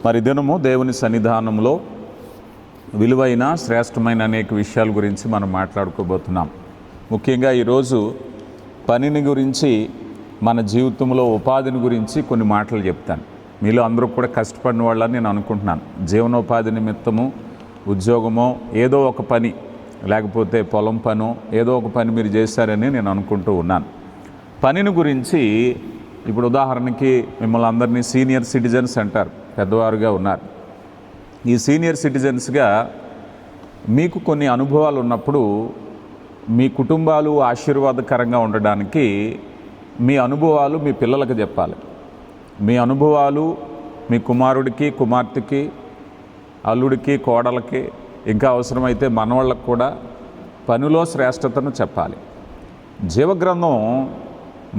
మరి దినము దేవుని సన్నిధానంలో విలువైన శ్రేష్టమైన అనేక విషయాల గురించి మనం మాట్లాడుకోబోతున్నాం. ముఖ్యంగా ఈరోజు పనిని గురించి, మన జీవితంలో ఉపాధిని గురించి కొన్ని మాటలు చెప్తాను. మీలో అందరూ కూడా కష్టపడిన వాళ్ళని నేను అనుకుంటున్నాను. జీవనోపాధి నిమిత్తము ఉద్యోగమో, ఏదో ఒక పని, లేకపోతే పొలం పనో, ఏదో ఒక పని మీరు చేశారని నేను అనుకుంటూ ఉన్నాను. పనిని గురించి ఇప్పుడు ఉదాహరణకి మిమ్మల్ని అందరినీ సీనియర్ సిటిజన్స్ అంటారు, పెద్దవారుగా ఉన్నారు. ఈ సీనియర్ సిటిజన్స్గా మీకు కొన్ని అనుభవాలు ఉన్నప్పుడు మీ కుటుంబాలు ఆశీర్వాదకరంగా ఉండడానికి మీ అనుభవాలు మీ పిల్లలకు చెప్పాలి. మీ అనుభవాలు మీ కుమారుడికి, కుమార్తెకి, అల్లుడికి, కోడలకి, ఇంకా అవసరమైతే మనవాళ్ళకు కూడా పనిలో శ్రేష్టతను చెప్పాలి. జీవగ్రంథం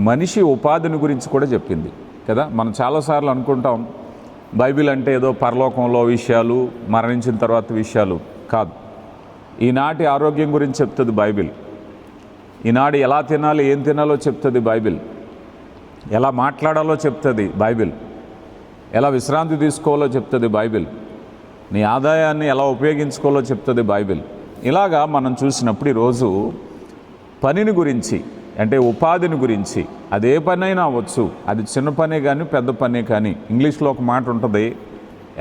మనిషి ఉపాధిని గురించి కూడా చెప్పింది కదా. మనం చాలాసార్లు అనుకుంటాం బైబిల్ అంటే ఏదో పరలోకంలో విషయాలు, మరణించిన తర్వాత విషయాలు కాదు. ఈనాటి ఆరోగ్యం గురించి చెప్తుంది బైబిల్. ఈనాడు ఎలా తినాలి, ఏం తినాలో చెప్తుంది బైబిల్. ఎలా మాట్లాడాలో చెప్తుంది బైబిల్. ఎలా విశ్రాంతి తీసుకోవాలో చెప్తుంది బైబిల్. నీ ఆదాయాన్ని ఎలా ఉపయోగించుకోవాలో చెప్తుంది బైబిల్. ఇలాగా మనం చూసినప్పుడు ఈరోజు పనిని గురించి, అంటే ఉపాధిని గురించి, అదే పనైనా అవ్వచ్చు, అది చిన్న పనే కానీ పెద్ద పనే కానీ. ఇంగ్లీష్లో ఒక మాట ఉంటుంది,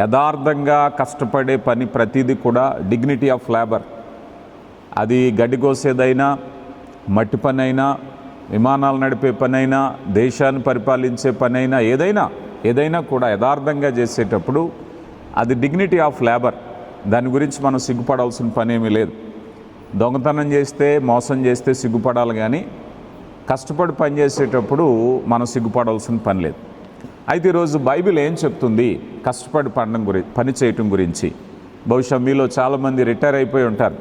యథార్థంగా కష్టపడే పని ప్రతిదీ కూడా డిగ్నిటీ ఆఫ్ లేబర్. అది గడ్డి కోసేదైనా, మట్టి పని అయినా, విమానాలు నడిపే పనైనా, దేశాన్ని పరిపాలించే పనైనా, ఏదైనా కూడా యథార్థంగా చేసేటప్పుడు అది డిగ్నిటీ ఆఫ్ లేబర్. దాని గురించి మనం సిగ్గుపడాల్సిన పని ఏమీ లేదు. దొంగతనం చేస్తే, మోసం చేస్తే సిగ్గుపడాలి, కానీ కష్టపడి పని చేసేటప్పుడు మనం సిగ్గుపడాల్సిన పని లేదు. అయితే ఈరోజు బైబిల్ ఏం చెప్తుంది కష్టపడి పని చేయటం గురించి? బహుశా మీలో చాలామంది రిటైర్ అయిపోయి ఉంటారు.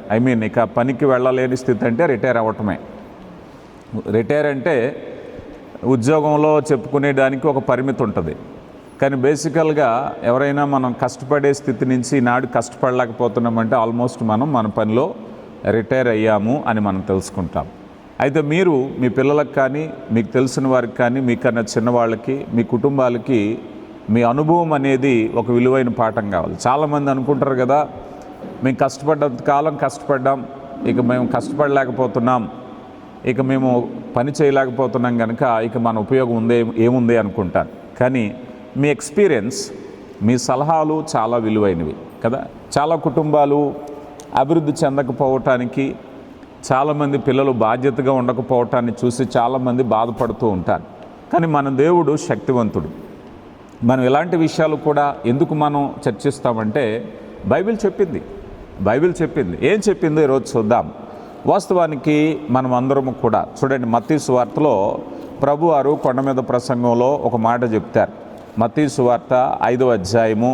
ఇక పనికి వెళ్ళలేని స్థితి అంటే రిటైర్ అవ్వటమే. రిటైర్ అంటే ఉద్యోగంలో చెప్పుకునేదానికి ఒక పరిమితి ఉంటుంది, కానీ బేసికల్గా ఎవరైనా మనం కష్టపడే స్థితి నుంచి నాడు కష్టపడలేకపోతున్నామంటే ఆల్మోస్ట్ మనం మన పనిలో రిటైర్ అయ్యాము అని మనం తెలుసుకుంటాం. అయితే మీరు మీ పిల్లలకు కానీ, మీకు తెలిసిన వారికి కానీ, మీకన్నా చిన్నవాళ్ళకి, మీ కుటుంబాలకి మీ అనుభవం అనేది ఒక విలువైన పాఠం కావాలి. చాలామంది అనుకుంటారు కదా, మేము కష్టపడ్డంత కాలం కష్టపడ్డాం, ఇక మేము కష్టపడలేకపోతున్నాం, ఇక మేము పని చేయలేకపోతున్నాం కనుక ఇక మన ఉపయోగం ఏముంది అనుకుంటారు. కానీ మీ ఎక్స్పీరియన్స్, మీ సలహాలు చాలా విలువైనవి కదా. చాలా కుటుంబాలు అభివృద్ధి చెందకపోవటానికి, చాలామంది పిల్లలు బాధ్యతగా ఉండకపోవటాన్ని చూసి చాలామంది బాధపడుతూ ఉంటారు. కానీ మన దేవుడు శక్తివంతుడు. మనం ఇలాంటి విషయాలు కూడా ఎందుకు మనం చర్చిస్తామంటే బైబిల్ చెప్పింది. ఏం చెప్పిందో ఈరోజు చూద్దాం. వాస్తవానికి మనం అందరము కూడా చూడండి, మత్తయి సువార్తలో ప్రభువారు కొండ మీద ప్రసంగంలో ఒక మాట చెప్తారు. మత్తయి సువార్త 5వ అధ్యాయము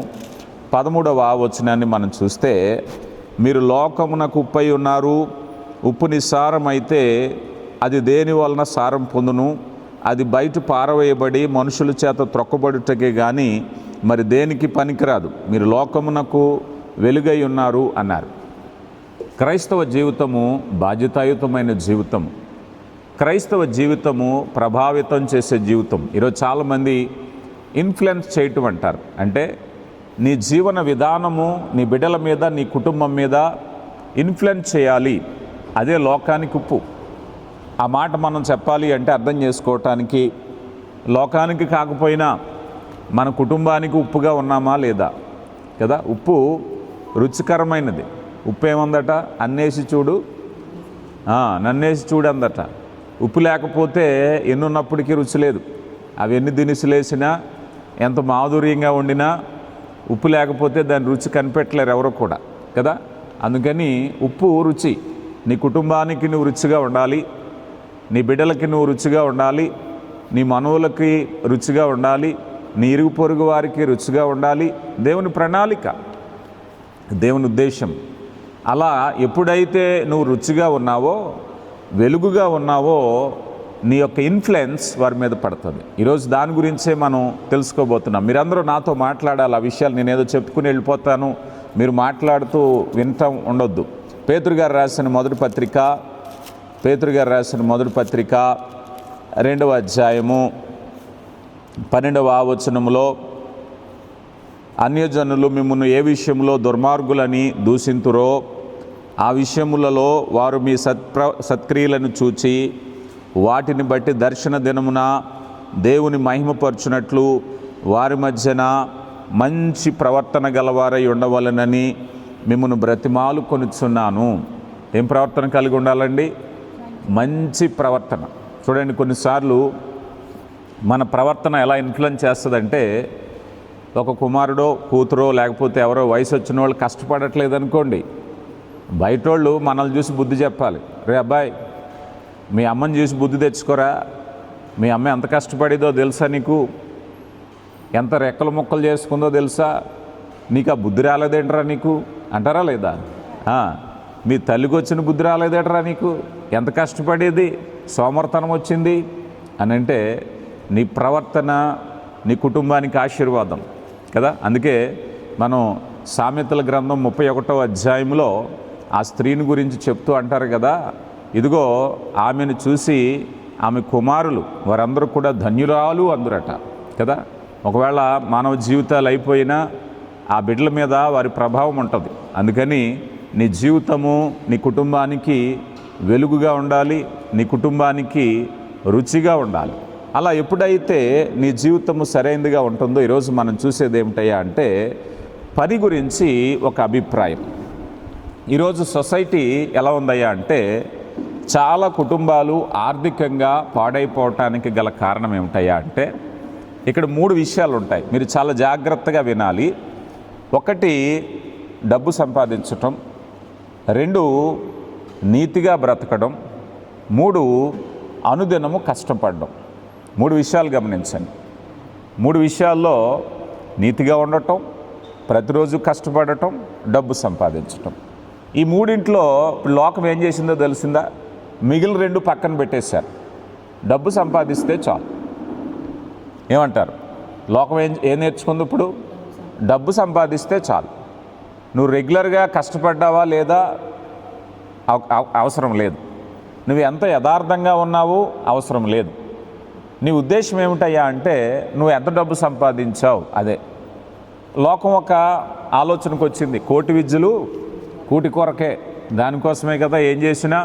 13వ వచనాన్ని మనం చూస్తే, మీరు లోకమునకు ఉప్పై ఉన్నారు, ఉప్పు నిస్సారమైతే అది దేని వలన సారం పొందును? అది బయట పారవేయబడి మనుషుల చేత త్రొక్కబడుటకే కానీ మరి దేనికి పనికిరాదు. మీరు లోకమునకు వెలుగై ఉన్నారు అన్నారు. క్రైస్తవ జీవితము బాధ్యతాయుతమైన జీవితం. క్రైస్తవ జీవితము ప్రభావితం చేసే జీవితం. ఈరోజు చాలామంది ఇన్ఫ్లుయెన్స్ చేయటం అంటారు. అంటే నీ జీవన విధానము నీ బిడ్డల మీద, నీ కుటుంబం మీద ఇన్ఫ్లుయెన్స్ చేయాలి. అదే లోకానికి ఉప్పు. ఆ మాట మనం చెప్పాలి అంటే అర్థం చేసుకోవటానికి, లోకానికి కాకపోయినా మన కుటుంబానికి ఉప్పుగా ఉన్నామా లేదా కదా. ఉప్పు రుచికరమైనది. ఉప్పు ఏముందట, అన్నేసి చూడు నన్నేసి చూడు అందట. ఉప్పు లేకపోతే ఎన్నున్నప్పటికీ రుచి లేదు. అవి ఎన్ని దినుసులేసినా, ఎంత మాధుర్యంగా వండినా ఉప్పు లేకపోతే దాని రుచి కనిపెట్టలేరు ఎవరు కూడా కదా. అందుకని ఉప్పు రుచి. నీ కుటుంబానికి నువ్వు రుచిగా ఉండాలి, నీ బిడ్డలకి నువ్వు రుచిగా ఉండాలి, నీ మనవులకి రుచిగా ఉండాలి, నీ ఇరుగు పొరుగు వారికి రుచిగా ఉండాలి. దేవుని ప్రణాళిక, దేవుని ఉద్దేశం. అలా ఎప్పుడైతే నువ్వు రుచిగా ఉన్నావో, వెలుగుగా ఉన్నావో, నీ యొక్క ఇన్ఫ్లుయెన్స్ వారి మీద పడుతుంది. ఈరోజు దాని గురించే మనం తెలుసుకోబోతున్నాం. మీరందరూ నాతో మాట్లాడాలి. ఆ విషయాలు నేనేదో చెప్పుకుని వెళ్ళిపోతాను, మీరు మాట్లాడుతూ వినటం ఉండొద్దు. పేతురు గారు రాసిన మొదటి పత్రిక 2వ అధ్యాయము 12వ వచనములో అన్యజనులు మిమ్మల్ని ఏ విషయంలో దుర్మార్గులని దూషింతురో ఆ విషయములలో వారు మీ సత్క్రియలను చూచి వాటిని బట్టి దర్శన దినమున దేవుని మహిమపరచునట్లు వారి మధ్యన మంచి ప్రవర్తన గలవారై ఉండవలనని మిమ్మల్ని బ్రతిమాలు కొనుచున్నాను. ఏం ప్రవర్తన కలిగి ఉండాలండి? మంచి ప్రవర్తన. చూడండి, కొన్నిసార్లు మన ప్రవర్తన ఎలా ఇన్ఫ్లుయెన్స్ చేస్తుందంటే, ఒక కుమారుడో కూతురో లేకపోతే ఎవరో వయసు వచ్చిన వాళ్ళు కష్టపడట్లేదు అనుకోండి, బయట వాళ్ళు మనల్ని చూసి బుద్ధి చెప్పాలి. రే అబ్బాయి, మీ అమ్మని చూసి బుద్ధి తెచ్చుకోరా, మీ అమ్మ ఎంత కష్టపడిదో తెలుసా, నీకు ఎంత రెక్కలు ముక్కలు చేసుకుందో తెలుసా, నీకు ఆ బుద్ధి రాలేదేంట్రా నీకు అంటారా లేదా? మీ తల్లికి వచ్చిన బుద్ధి రాలేదేట్రా నీకు, ఎంత కష్టపడేది, సోమర్తనం వచ్చింది అని అంటే నీ ప్రవర్తన నీ కుటుంబానికి ఆశీర్వాదం కదా. అందుకే మనం సామెతల గ్రంథం 31వ అధ్యాయంలో ఆ స్త్రీని గురించి చెప్తూ అంటారు కదా, ఇదిగో ఆమెను చూసి ఆమె కుమారులు వారందరూ కూడా ధన్యురాలు అందురట కదా. ఒకవేళ మానవ జీవితాలు అయిపోయినా ఆ బిడ్డల మీద వారి ప్రభావం ఉంటుంది. అందుకని నీ జీవితము నీ కుటుంబానికి వెలుగుగా ఉండాలి, నీ కుటుంబానికి రుచిగా ఉండాలి. అలా ఎప్పుడైతే నీ జీవితము సరైనదిగా ఉంటుందో, ఈరోజు మనం చూసేది ఏమిటయ్యా అంటే పని గురించి ఒక అభిప్రాయం. ఈరోజు సొసైటీ ఎలా ఉందయ్యా అంటే, చాలా కుటుంబాలు ఆర్థికంగా పాడైపోవటానికి గల కారణం ఏమిటయ్యా అంటే, ఇక్కడ 3 విషయాలు ఉంటాయి, మీరు చాలా జాగ్రత్తగా వినాలి. 1 డబ్బు సంపాదించటం, 2 నీతిగా బ్రతకడం, 3 అనుదినము కష్టపడడం. 3 విషయాలు గమనించండి. 3 విషయాల్లో నీతిగా ఉండటం, ప్రతిరోజు కష్టపడటం, డబ్బు సంపాదించటం. ఈ 3 లోకం ఏం చేసిందో తెలిసిందా? మిగిలిన 2 పక్కన పెట్టేశారు. డబ్బు సంపాదిస్తే చాలు. ఏమంటారు? లోకం ఏం నేర్చుకుంది ఇప్పుడు? డబ్బు సంపాదిస్తే చాలు. నువ్వు రెగ్యులర్గా కష్టపడ్డావా లేదా అవసరం లేదు. నువ్వు ఎంత యథార్థంగా ఉన్నావు అవసరం లేదు. నీ ఉద్దేశం ఏమిటయ్యా అంటే, నువ్వు ఎంత డబ్బు సంపాదించావు అదే. లోకం ఒక ఆలోచనకు వచ్చింది, కోటి విద్యలు కూటి కొరకే, దానికోసమే కదా ఏం చేసినా.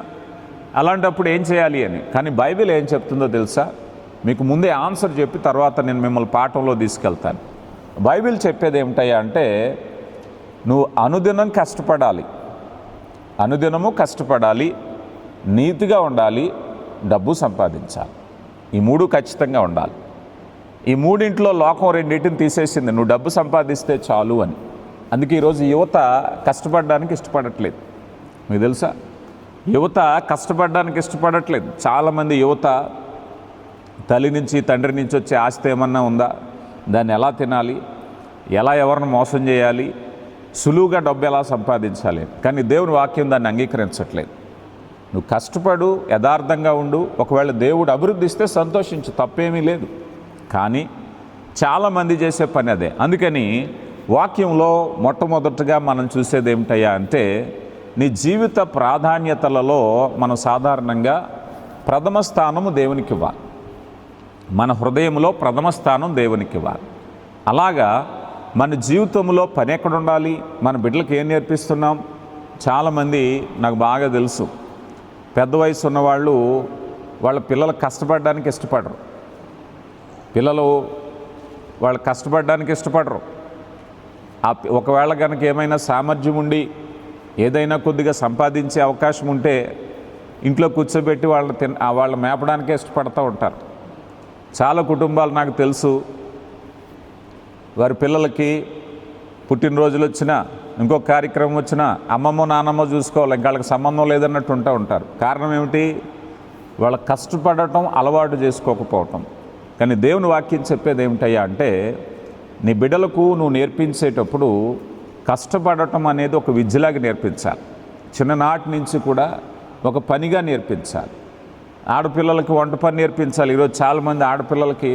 అలాంటప్పుడు ఏం చేయాలి అని. కానీ బైబిల్ ఏం చెప్తుందో తెలుసా? మీకు ముందే ఆన్సర్ చెప్పి తర్వాత నేను మిమ్మల్ని పాఠంలో తీసుకెళ్తాను. బైబిల్ చెప్పేది ఏమిటయ్యా అంటే, నువ్వు అనుదినం కష్టపడాలి, అనుదినము కష్టపడాలి, నీతిగా ఉండాలి, డబ్బు సంపాదించాలి. ఈ 3 ఖచ్చితంగా ఉండాలి. ఈ 3 లోకం 2 తీసేసింది, నువ్వు డబ్బు సంపాదిస్తే చాలు అని. అందుకే ఈరోజు యువత కష్టపడడానికి ఇష్టపడట్లేదు. మీకు తెలుసా, యువత కష్టపడడానికి ఇష్టపడట్లేదు. చాలామంది యువత తల్లి నుంచి తండ్రి నుంచి వచ్చే ఆస్తి ఏమన్నా ఉందా, దాన్ని ఎలా తినాలి, ఎలా ఎవరిని మోసం చేయాలి, సులువుగా డబ్బు ఎలా సంపాదించాలి. కానీ దేవుని వాక్యం దాన్ని అంగీకరించట్లేదు. నువ్వు కష్టపడు, యథార్థంగా ఉండు, ఒకవేళ దేవుడు అభివృద్ధి ఇస్తే సంతోషించు, తప్పేమీ లేదు. కానీ చాలామంది చేసే పని అదే. అందుకని వాక్యంలో మొట్టమొదటిగా మనం చూసేది ఏమిటయ్యా అంటే, నీ జీవిత ప్రాధాన్యతలలో మనం సాధారణంగా ప్రథమ స్థానము దేవునికి ఇవ్వాలి. మన హృదయంలో ప్రథమ స్థానం దేవునికి ఇవ్వాలి. అలాగా మన జీవితంలో పని ఎక్కడ ఉండాలి, మన బిడ్డలకు ఏం నేర్పిస్తున్నాం? చాలామంది నాకు బాగా తెలుసు, పెద్ద వయసు ఉన్నవాళ్ళు వాళ్ళ పిల్లలు కష్టపడడానికి ఇష్టపడరు. పిల్లలు వాళ్ళు కష్టపడడానికి ఇష్టపడరు. ఒకవేళ కనుక ఏమైనా సామర్థ్యం ఉండి ఏదైనా కొద్దిగా సంపాదించే అవకాశం ఉంటే ఇంట్లో కూర్చోబెట్టి వాళ్ళ మేపడానికే ఇష్టపడుతూ ఉంటారు. చాలా కుటుంబాలు నాకు తెలుసు, వారి పిల్లలకి పుట్టినరోజులు వచ్చినా ఇంకొక కార్యక్రమం వచ్చినా అమ్మమ్మ నాన్నమ్మ చూసుకోవాలి, ఇంకా వాళ్ళకి సంబంధం లేదన్నట్టు ఉంటారు. కారణం ఏమిటి? వాళ్ళ కష్టపడటం అలవాటు చేసుకోకపోవటం. కానీ దేవుని వాక్యం చెప్పేది ఏమిటయ్యా అంటే, నీ బిడ్డలకు నువ్వు నేర్పించేటప్పుడు కష్టపడటం అనేది ఒక విద్యలాగా నేర్పించాలి. చిన్ననాటి నుంచి కూడా ఒక పనిగా నేర్పించాలి. ఆడపిల్లలకి వంట పని నేర్పించాలి. ఈరోజు చాలామంది ఆడపిల్లలకి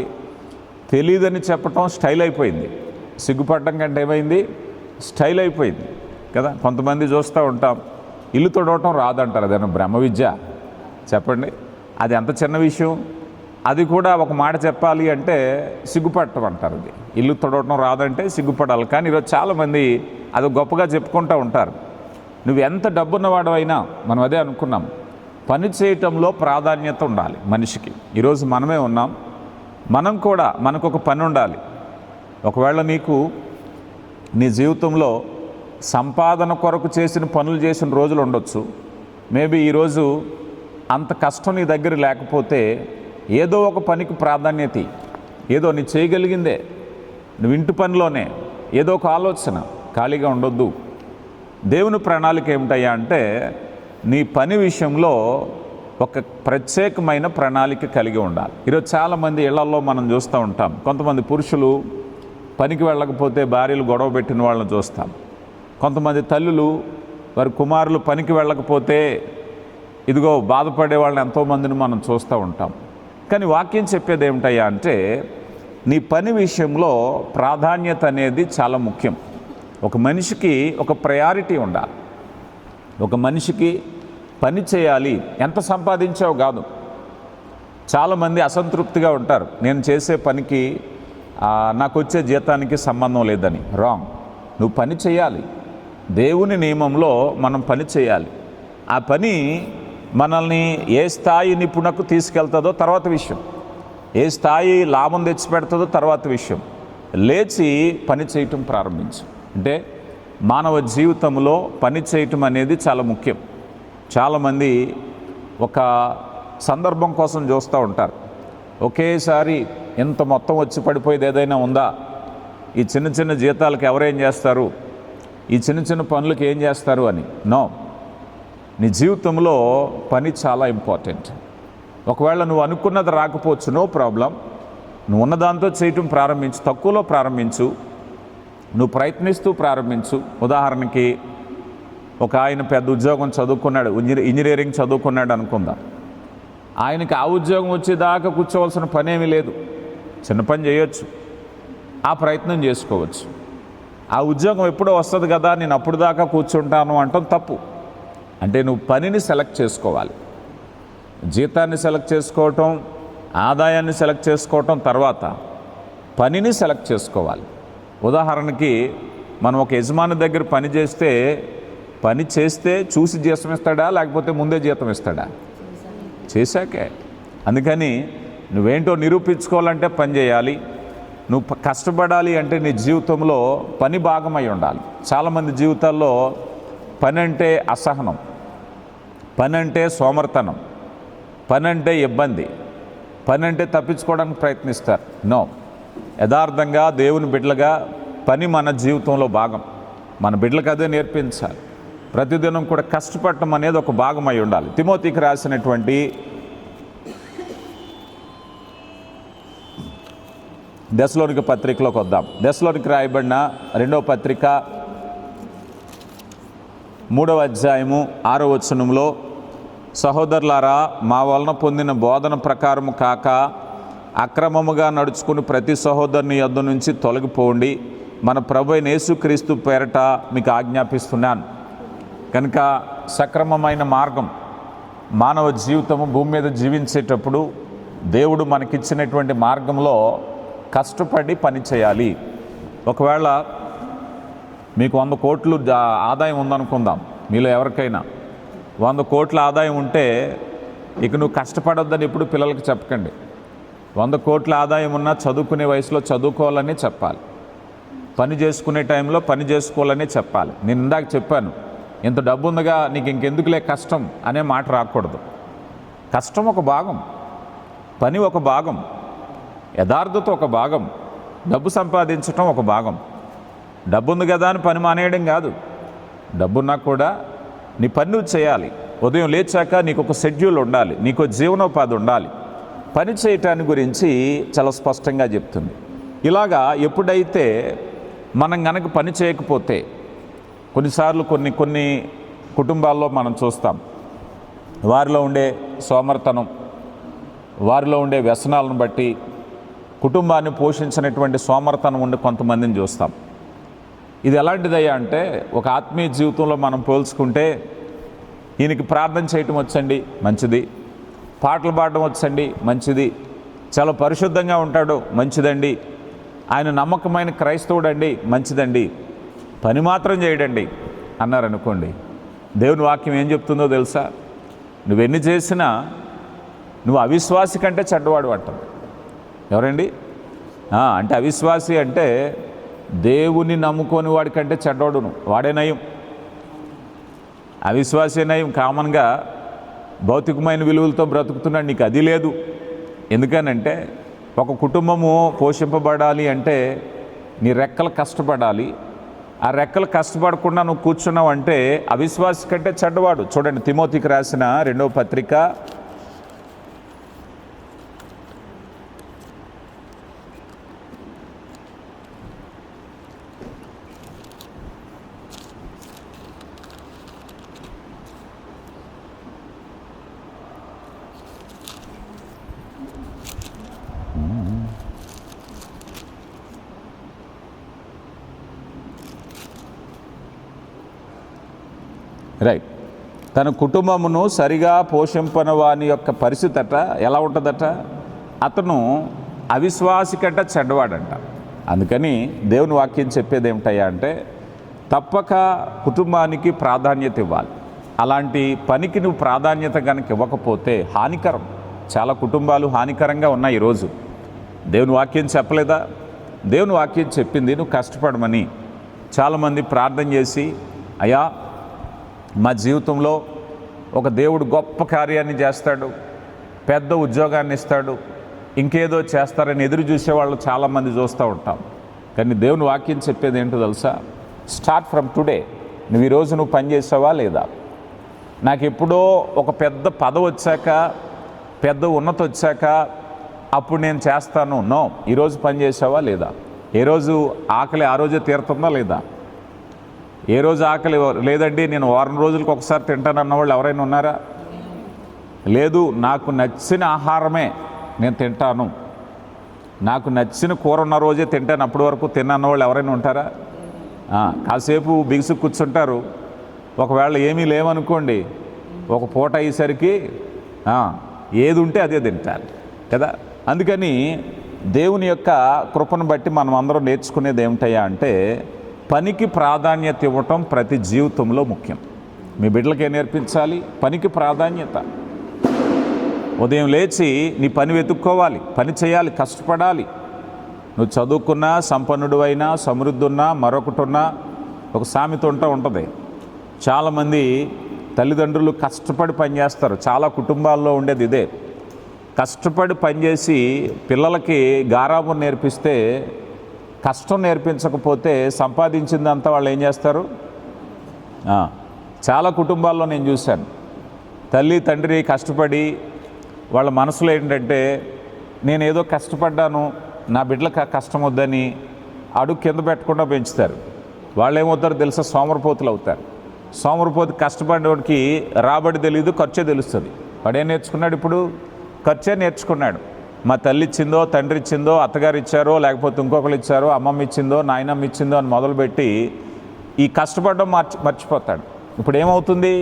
తెలియదని చెప్పటం స్టైల్ అయిపోయింది. సిగ్గుపడటం కంటే ఏమైంది, స్టైల్ అయిపోయింది కదా. కొంతమంది చూస్తూ ఉంటాం, ఇల్లు తొడవటం రాదంటారు. అదేనా బ్రహ్మ విద్య? చెప్పండి, అది ఎంత చిన్న విషయం. అది కూడా ఒక మాట చెప్పాలి అంటే సిగ్గుపడటం అంటారు. ఇది ఇల్లు తొడవటం రాదంటే సిగ్గుపడాలి. కానీ ఈరోజు చాలామంది అది గొప్పగా చెప్పుకుంటూ ఉంటారు. నువ్వు ఎంత డబ్బున్నవాడవైనా, మనం అదే అనుకున్నాం, పని చేయటంలో ప్రాధాన్యత ఉండాలి మనిషికి. ఈరోజు మనమే ఉన్నాం, మనం కూడా మనకు ఒక పని ఉండాలి. ఒకవేళ నీకు నీ జీవితంలో సంపాదన కొరకు చేసిన పనులు చేసిన రోజులు ఉండొచ్చు. మేబీ ఈరోజు అంత కష్టం నీ దగ్గర లేకపోతే ఏదో ఒక పనికి ప్రాధాన్యత, ఏదో నీ చేయగలిగిందే, నువ్వు ఇంటి పనిలోనే ఏదో ఒక ఆలోచన, ఖాళీగా ఉండొద్దు. దేవుని ప్రణాళిక ఏమిటయ్యా అంటే నీ పని విషయంలో ఒక ప్రత్యేకమైన ప్రణాళిక కలిగి ఉండాలి. ఈరోజు చాలామంది ఇళ్లలో మనం చూస్తూ ఉంటాం. కొంతమంది పురుషులు పనికి వెళ్ళకపోతే భార్యలు గొడవ పెట్టిన వాళ్ళని చూస్తాం. కొంతమంది తల్లులు వారి కుమారులు పనికి వెళ్ళకపోతే ఇదిగో బాధపడే వాళ్ళని ఎంతోమందిని మనం చూస్తూ ఉంటాం. కానీ వాక్యం చెప్పేది ఏమిటయ్యా అంటే నీ పని విషయంలో ప్రాధాన్యత అనేది చాలా ముఖ్యం. ఒక మనిషికి ఒక ప్రయారిటీ ఉండాలి. ఒక మనిషికి పని చేయాలి, ఎంత సంపాదించావు కాదు. చాలామంది అసంతృప్తిగా ఉంటారు, నేను చేసే పనికి నాకు వచ్చే జీతానికి సంబంధం లేదని. రాంగ్. నువ్వు పని చేయాలి. దేవుని నియమంలో మనం పని చేయాలి. ఆ పని మనల్ని ఏ స్థాయి నిపుణకు తీసుకెళ్తుందో తర్వాత విషయం, ఏ స్థాయి లాభం తెచ్చిపెడుతుందో తర్వాత విషయం. లేచి పని చేయటం ప్రారంభించు. అంటే మానవ జీవితంలో పని చేయటం అనేది చాలా ముఖ్యం. చాలామంది ఒక సందర్భం కోసం చూస్తూ ఉంటారు. ఒకేసారి ఇంత మొత్తం వచ్చి పడిపోయేది ఏదైనా ఉందా? ఈ చిన్న చిన్న జీతాలకు ఎవరేం చేస్తారు, ఈ చిన్న చిన్న పనులకు ఏం చేస్తారు అని. నో, నీ జీవితంలో పని చాలా ఇంపార్టెంట్. ఒకవేళ నువ్వు అనుకున్నది రాకపోవచ్చు, నో ప్రాబ్లం. నువ్వు ఉన్నదాంతో చేయటం ప్రారంభించు, తక్కువలో ప్రారంభించు, నువ్వు ప్రయత్నిస్తూ ప్రారంభించు. ఉదాహరణకి ఒక ఆయన పెద్ద ఉద్యోగం చదువుకున్నాడు, ఇంజనీరింగ్ చదువుకున్నాడు అనుకుందాం. ఆయనకి ఆ ఉద్యోగం వచ్చేదాకా కూర్చోవలసిన పని ఏమీ లేదు. చిన్న పని చేయొచ్చు, ఆ ప్రయత్నం చేసుకోవచ్చు. ఆ ఉద్యోగం ఎప్పుడో వస్తుంది కదా, నేను అప్పుడు దాకా కూర్చుంటాను అంటాం తప్పు. అంటే నువ్వు పనిని సెలెక్ట్ చేసుకోవాలి. జీతాన్ని సెలెక్ట్ చేసుకోవటం, ఆదాయాన్ని సెలెక్ట్ చేసుకోవటం తర్వాత పనిని సెలెక్ట్ చేసుకోవాలి. ఉదాహరణకి మనం ఒక యజమాని దగ్గర పని చేస్తే చూసి జీతం ఇస్తాడా, లేకపోతే ముందే జీతం ఇస్తాడా? చేశాకే. అందుకని నువ్వేంటో నిరూపించుకోవాలంటే పని చేయాలి. నువ్వు కష్టపడాలి అంటే నీ జీవితంలో పని భాగమై ఉండాలి. చాలామంది జీవితాల్లో పని అంటే అసహనం, పని అంటే సోమర్తనం, పని అంటే ఇబ్బంది, పని అంటే తప్పించుకోవడానికి ప్రయత్నిస్తారు. నో, యథార్థంగా దేవుని బిడ్డలుగా పని మన జీవితంలో భాగం. మన బిడ్డలకు అదే నేర్పించాలి. ప్రతిదినం కూడా కష్టపడటం అనేది ఒక భాగమై ఉండాలి. తిమోతికి రాసినటువంటి దశలోనిక పత్రికలోకి వద్దాం. దశలోనికి రాయబడిన 2వ పత్రిక 3వ అధ్యాయము 6వ వచనంలో, సహోదరులారా, మా వలన పొందిన బోధన ప్రకారము కాక అక్రమముగా నడుచుకుని ప్రతి సహోదరుని యొద్ద నుంచి తొలగిపోండి, మన ప్రభు అయిన యేసుక్రీస్తు పేరట మీకు ఆజ్ఞాపిస్తున్నాను. కనుక సక్రమమైన మార్గం, మానవ జీవితము భూమి మీద జీవించేటప్పుడు దేవుడు మనకిచ్చినటువంటి మార్గంలో కష్టపడి పని చేయాలి. ఒకవేళ మీకు 100 కోట్లు ఆదాయం ఉందనుకుందాం. మీలో ఎవరికైనా 100 కోట్ల ఆదాయం ఉంటే ఇక నువ్వు కష్టపడొద్దని ఎప్పుడు పిల్లలకి చెప్పకండి. 100 కోట్ల ఆదాయం ఉన్నా చదువుకునే వయసులో చదువుకోవాలని చెప్పాలి, పని చేసుకునే టైంలో పని చేసుకోవాలని చెప్పాలి. నేను ఇందాక చెప్పాను, ఇంత డబ్బు ఉందిగా నీకు ఇంకెందుకులే కష్టం అనే మాట రాకూడదు. కష్టం ఒక భాగం, పని ఒక భాగం, యథార్థత ఒక భాగం, డబ్బు సంపాదించటం ఒక భాగం. డబ్బు ఉంది కదా అని పని మానేయడం కాదు. డబ్బున్నా కూడా నీ పని నువ్వు చేయాలి. ఉదయం లేచాక నీకు ఒక షెడ్యూల్ ఉండాలి, నీకు జీవనోపాధి ఉండాలి. పని చేయటాన్ని గురించి చాలా స్పష్టంగా చెప్తుంది. ఇలాగా ఎప్పుడైతే మనం గనక పని చేయకపోతే, కొన్నిసార్లు కొన్ని కుటుంబాల్లో మనం చూస్తాం, వారిలో ఉండే సోమర్తనం, వారిలో ఉండే వ్యసనాలను బట్టి కుటుంబాన్ని పోషించినటువంటి సోమర్తనం ఉండే కొంతమందిని చూస్తాం. ఇది ఎలాంటిదయ్యా అంటే, ఒక ఆత్మీయ జీవితంలో మనం పోల్చుకుంటే, ఈయనకి ప్రార్థన చేయటం వచ్చండి, మంచిది. పాటలు పాడడం వచ్చండి, మంచిది. చాలా పరిశుద్ధంగా ఉంటాడు, మంచిదండి. ఆయన నమ్మకమైన క్రైస్తవుడండి, మంచిదండి. పని మాత్రం చేయడండి అన్నారనుకోండి, దేవుని వాక్యం ఏం చెప్తుందో తెలుసా? నువ్వెన్ని చేసినా నువ్వు అవిశ్వాసి కంటే చెడ్డవాడు అంటావు. ఎవరండి? అంటే అవిశ్వాసి అంటే దేవుని నమ్ముకొని వాడి కంటే చెడ్డవాడును, వాడే నయం. అవిశ్వాసే నయం. కామన్గా భౌతికమైన విలువలతో బ్రతుకుతున్నాడు, నీకు అది లేదు. ఎందుకనంటే ఒక కుటుంబము పోషింపబడాలి అంటే నీ రెక్కలు కష్టపడాలి. ఆ రెక్కలు కష్టపడకుండా నువ్వు కూర్చున్నావు అంటే అవిశ్వాసి కంటే చెడ్డవాడు. చూడండి, తిమోతికి రాసిన 2వ పత్రిక 'రైట్' తన కుటుంబమును సరిగా పోషింపని వాని యొక్క పరిస్థితి ఎలా ఉంటుందట? అతను అవిశ్వాసి కంటే చెడ్డవాడంట. అందుకని దేవుని వాక్యం చెప్పేది ఏమిటయ్యా అంటే, తప్పక కుటుంబానికి ప్రాధాన్యత ఇవ్వాలి. అలాంటి పనికి నువ్వు ప్రాధాన్యత కనుక ఇవ్వకపోతే హానికరం. చాలా కుటుంబాలు హానికరంగా ఉన్నాయి ఈరోజు. దేవుని వాక్యం చెప్పలేదా? దేవుని వాక్యం చెప్పింది నువ్వు కష్టపడమని. చాలామంది ప్రార్థన చేసి, అయ్యా మా జీవితంలో ఒక దేవుడు గొప్ప కార్యాన్ని చేస్తాడు, పెద్ద ఉద్యోగాన్ని ఇస్తాడు, ఇంకేదో చేస్తారని ఎదురు చూసేవాళ్ళు చాలామంది చూస్తూ ఉంటాం. కానీ దేవుని వాక్యం చెప్పేది ఏంటో తెలుసా? Start from today. నువ్వు ఈరోజు నువ్వు పని చేసావా లేదా? నాకు ఎప్పుడో ఒక పెద్ద పదవి వచ్చాక, పెద్ద ఉన్నతి వచ్చాక అప్పుడు నేను చేస్తాను. నో, ఈరోజు పని చేసావా లేదా? ఏ రోజు ఆకలి ఆ రోజే తీరుతుందా లేదా? ఏ రోజు ఆకలి లేదండి నేను వారం రోజులకు ఒకసారి తింటాను అన్నవాళ్ళు ఎవరైనా ఉన్నారా? లేదు, నాకు నచ్చిన ఆహారమే నేను తింటాను, నాకు నచ్చిన కూర ఉన్న రోజే తింటాను, అప్పటి వరకు తిన్నన్న వాళ్ళు ఎవరైనా ఉంటారా? కాసేపు బిగుసు కూర్చుంటారు. ఒకవేళ ఏమీ లేవనుకోండి, ఒక పూట అయ్యేసరికి ఏది ఉంటే అదే తింటారు కదా. అందుకని దేవుని యొక్క కృపను బట్టి మనం అందరం నేర్చుకునేది ఏమిటయ్యా అంటే, పనికి ప్రాధాన్యత ఇవ్వటం ప్రతి జీవితంలో ముఖ్యం. మీ బిడ్డలకే నేర్పించాలి పనికి ప్రాధాన్యత. ఉదయం లేచి నీ పని వెతుక్కోవాలి, పని చేయాలి, కష్టపడాలి. నువ్వు చదువుకున్నా, సంపన్నుడు అయినా, సమృద్ధి ఉన్నా, మరొకటి ఉన్నా, ఒక సామెత ఉంటుంది. చాలామంది తల్లిదండ్రులు కష్టపడి పనిచేస్తారు. చాలా కుటుంబాల్లో ఉండేది ఇదే. కష్టపడి పనిచేసి పిల్లలకి గారాబం నేర్పిస్తే, కష్టం నేర్పించకపోతే సంపాదించిందంతా వాళ్ళు ఏం చేస్తారు? చాలా కుటుంబాల్లో నేను చూశాను. తల్లి తండ్రి కష్టపడి వాళ్ళ మనసులో ఏంటంటే, నేనేదో కష్టపడ్డాను, నా బిడ్డలకు కష్టం వద్దని అడుగు కింద పెట్టకుండా పెంచుతారు. వాళ్ళు ఏమవుతారు తెలుసా? సోమరిపోతులు అవుతారు. సోమరిపోతు కష్టపడేవాడికి రాబడి తెలియదు, ఖర్చే తెలుస్తుంది. వాడేం నేర్చుకున్నాడు? ఇప్పుడు ఖర్చే నేర్చుకున్నాడు. మా తల్లి ఇచ్చిందో, తండ్రి ఇచ్చిందో, అత్తగారు ఇచ్చారో, లేకపోతే ఇంకొకరు ఇచ్చారో, అమ్మమ్మ ఇచ్చిందో, నాయనమ్మ ఇచ్చిందో అని మొదలుపెట్టి ఈ కష్టపడడం మర్చిపోతాడు. ఇప్పుడు ఏమవుతుంది?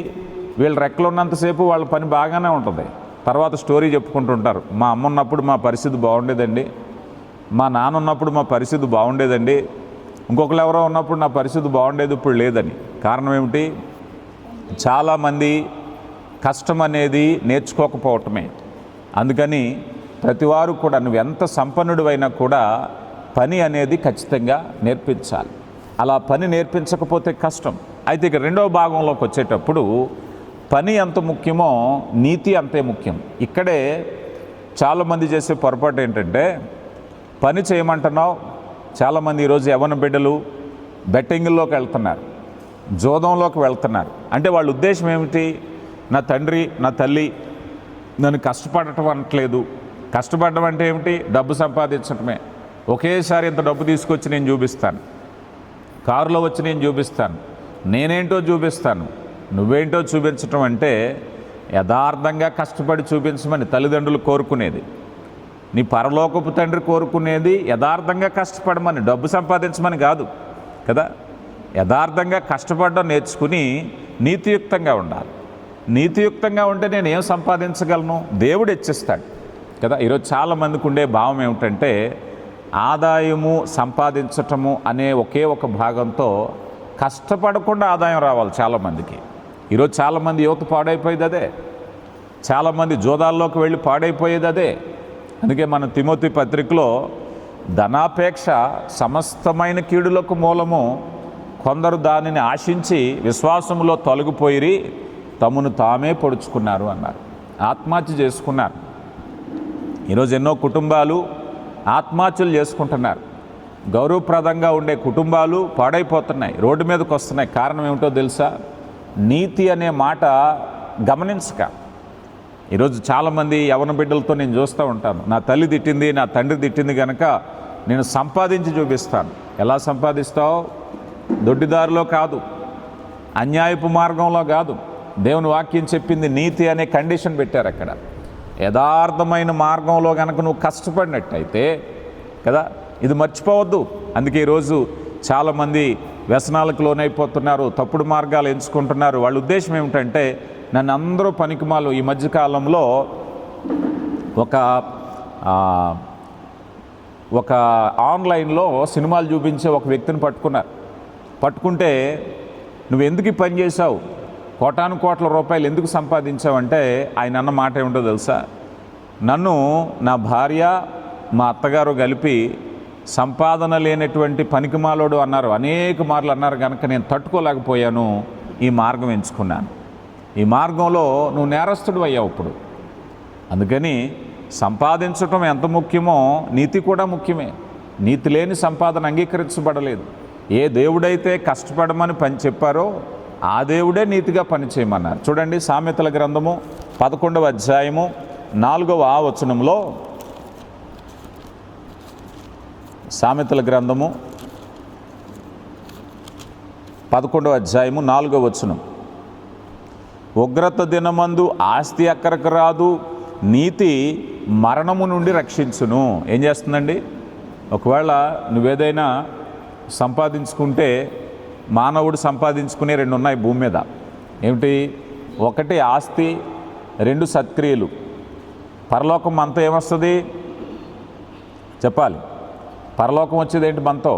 వీళ్ళు రెక్కలు ఉన్నంతసేపు వాళ్ళ పని బాగానే ఉంటుంది. తర్వాత స్టోరీ చెప్పుకుంటుంటారు, మా అమ్మ ఉన్నప్పుడు మా పరిస్థితి బాగుండేదండి, మా నాన్న ఉన్నప్పుడు మా పరిస్థితి బాగుండేదండి, ఇంకొకరు ఎవరో ఉన్నప్పుడు నా పరిస్థితి బాగుండేది, ఇప్పుడు లేదని. కారణం ఏమిటి? చాలామంది కష్టం అనేది నేర్చుకోకపోవటమే. అందుకని ప్రతివారు కూడా నువ్వెంత సంపన్నుడు అయినా కూడా పని అనేది ఖచ్చితంగా నేర్పించాలి. అలా పని నేర్పించకపోతే కష్టం. అయితే ఇక రెండవ భాగంలోకి వచ్చేటప్పుడు పని ఎంత ముఖ్యమో నీతి అంతే ముఖ్యం. ఇక్కడే చాలామంది చేసే పొరపాటు ఏంటంటే, పని చేయమంటున్నావు. చాలామంది ఈరోజు యవ్వన బిడ్డలు బెట్టింగ్లోకి వెళ్తున్నారు, జోదంలోకి వెళ్తున్నారు. అంటే వాళ్ళ ఉద్దేశం ఏమిటి? నా తండ్రి నా తల్లి నన్ను కష్టపడటం అనట్లేదు. కష్టపడడం అంటే ఏమిటి? డబ్బు సంపాదించడమే. ఒకేసారి ఇంత డబ్బు తీసుకొచ్చి నేను చూపిస్తాను, కారులో వచ్చి నేను చూపిస్తాను, నేనేంటో చూపిస్తాను, నువ్వేంటో చూపించటం అంటే యథార్థంగా కష్టపడి చూపించమని తల్లిదండ్రులు కోరుకునేది. నీ పరలోకపు తండ్రి కోరుకునేది యథార్థంగా కష్టపడమని, డబ్బు సంపాదించమని కాదు కదా. యథార్థంగా కష్టపడడం నేర్చుకుని నీతియుక్తంగా ఉండాలి. నీతియుక్తంగా ఉంటే నేను ఏం సంపాదించగలను? దేవుడు ఇచ్చిస్తాడు. కదా. ఈరోజు చాలామందికి ఉండే భావం ఏమిటంటే ఆదాయము సంపాదించటము అనే ఒకే ఒక భాగంతో కష్టపడకుండా ఆదాయం రావాలి చాలామందికి. ఈరోజు చాలామంది యువత పాడైపోయేది అదే, చాలామంది జోదాల్లోకి వెళ్ళి పాడైపోయేది అదే. అందుకే మన తిమోతి పత్రికలో ధనాపేక్ష సమస్తమైన కీడులకు మూలము, కొందరు దానిని ఆశించి విశ్వాసములో తొలగిపోయి తమను తామే పొడుచుకున్నారు అన్నారు, ఆత్మహత్య చేసుకున్నారు. ఈరోజు ఎన్నో కుటుంబాలు ఆత్మహత్యలు చేసుకుంటున్నారు. గౌరవప్రదంగా ఉండే కుటుంబాలు పాడైపోతున్నాయి, రోడ్డు మీదకి వస్తున్నాయి. కారణం ఏమిటో తెలుసా? నీతి అనే మాట గమనించక. ఈరోజు చాలామంది యవన బిడ్డలతో నేను చూస్తూ ఉంటాను, నా తల్లి తిట్టింది, నా తండ్రి తిట్టింది కనుక నేను సంపాదించి చూపిస్తాను. ఎలా సంపాదిస్తావు? దొడ్డిదారిలో కాదు, అన్యాయపు మార్గంలో కాదు. దేవుని వాక్యం చెప్పింది నీతి అనే కండిషన్ పెట్టారు అక్కడ. యథార్థమైన మార్గంలో కనుక నువ్వు కష్టపడినట్టయితే కదా, ఇది మర్చిపోవద్దు. అందుకే ఈరోజు చాలామంది వ్యసనాలకు లోనైపోతున్నారు, తప్పుడు మార్గాలు ఎంచుకుంటున్నారు. వాళ్ళ ఉద్దేశం ఏమిటంటే నన్ను అందరూ పనికిమాలు. ఈ మధ్యకాలంలో ఒక ఆన్లైన్లో సినిమాలు చూపించే ఒక వ్యక్తిని పట్టుకుంటే నువ్వు ఎందుకు పని చేసావు, కోటాను కోట్ల రూపాయలు ఎందుకు సంపాదించావంటే ఆయన అన్న మాట ఏమిటో తెలుసా? నన్ను నా భార్య మా అత్తగారు కలిపి సంపాదన లేనటువంటి పనికిమాలోడు అన్నారు, అనేక మార్లు అన్నారు కనుక నేను తట్టుకోలేకపోయాను, ఈ మార్గం ఎంచుకున్నాను. ఈ మార్గంలో నువ్వు నేరస్తుడు అయ్యావు ఇప్పుడు. అందుకని సంపాదించటం ఎంత ముఖ్యమో నీతి కూడా ముఖ్యమే. నీతి లేని సంపాదన అంగీకరించబడలేదు. ఏ దేవుడైతే కష్టపడమని పని చెప్పారో ఆ దేవుడే నీతిగా పనిచేయమన్నారు. చూడండి, సామెతల గ్రంథము 11వ అధ్యాయము 4వ వచనంలో, సామెతల గ్రంథము 11వ అధ్యాయము 4వ వచనం, ఉగ్రత దినమందు ఆస్తి అక్కరకు రాదు, నీతి మరణము నుండి రక్షించును. ఏం చేస్తుందండి? ఒకవేళ నువ్వేదైనా సంపాదించుకుంటే, మానవుడు సంపాదించుకునే 2 ఉన్నాయి భూమి మీద. ఏమిటి? 1 ఆస్తి, 2 సత్క్రియలు. పరలోకం మనతో ఏమొస్తుంది చెప్పాలి? పరలోకం వచ్చేది ఏంటి మనతో?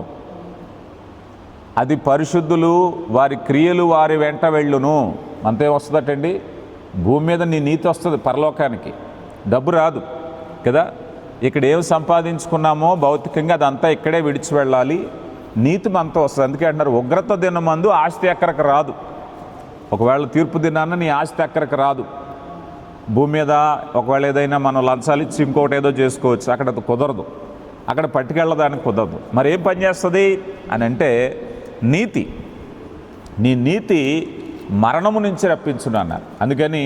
అది పరిశుద్ధులు, వారి క్రియలు వారి వెంట వెళ్ళును. మనతో ఏమొస్తుందటండి? భూమి మీద నీ నీతి వస్తుంది పరలోకానికి, డబ్బు రాదు కదా. ఇక్కడ ఏం సంపాదించుకున్నామో భౌతికంగా అదంతా ఇక్కడే విడిచి వెళ్ళాలి, నీతి మనతో వస్తుంది. అందుకే అంటారు ఉగ్రత దినమందు ఆస్తి అక్కడికి రాదు. ఒకవేళ తీర్పు దినాన్న నీ ఆస్తి అక్కడికి రాదు. భూమి మీద ఒకవేళ ఏదైనా మనం లంచాలు ఇచ్చి ఇంకోటి ఏదో చేసుకోవచ్చు, అక్కడ అది కుదరదు, అక్కడ పట్టుకెళ్ళడానికి కుదరదు. మరి ఏం పని చేస్తుంది అని అంటే నీతి. నీ నీతి మరణము నుంచి రప్పించును అన్నారు. అందుకని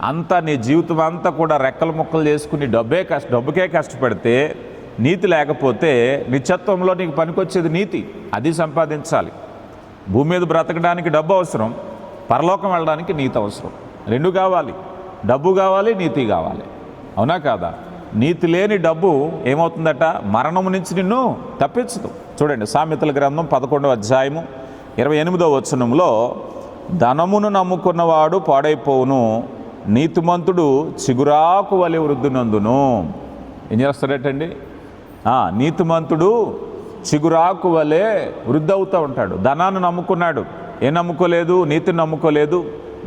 అంతా నీ జీవితం అంతా కూడా రెక్కలు ముక్కలు చేసుకుని డబ్బుకే కష్టపడితే, నీతి లేకపోతే నిత్యత్వంలో నీకు పనికొచ్చేది నీతి. అది సంపాదించాలి. భూమి మీద బ్రతకడానికి డబ్బు అవసరం, పరలోకం వెళ్ళడానికి నీతి అవసరం. 2 కావాలి, డబ్బు కావాలి, నీతి కావాలి. అవునా కాదా? నీతి లేని డబ్బు ఏమవుతుందట? మరణము నుంచి నిన్ను తప్పించదు. చూడండి, సామెతల గ్రంథం 11వ అధ్యాయము 28వ వచనంలో, ధనమును నమ్ముకున్నవాడు పాడైపోవును, నీతిమంతుడు చిగురాకు వలె వృద్ధినందును. ఏం చేస్తాడటండి? నీతిమంతుడు చిగురాకు వలె వృద్ధి అవుతూ ఉంటాడు. ధనాన్ని నమ్ముకున్నాడు, ఏం నమ్ముకోలేదు? నీతిని నమ్ముకోలేదు,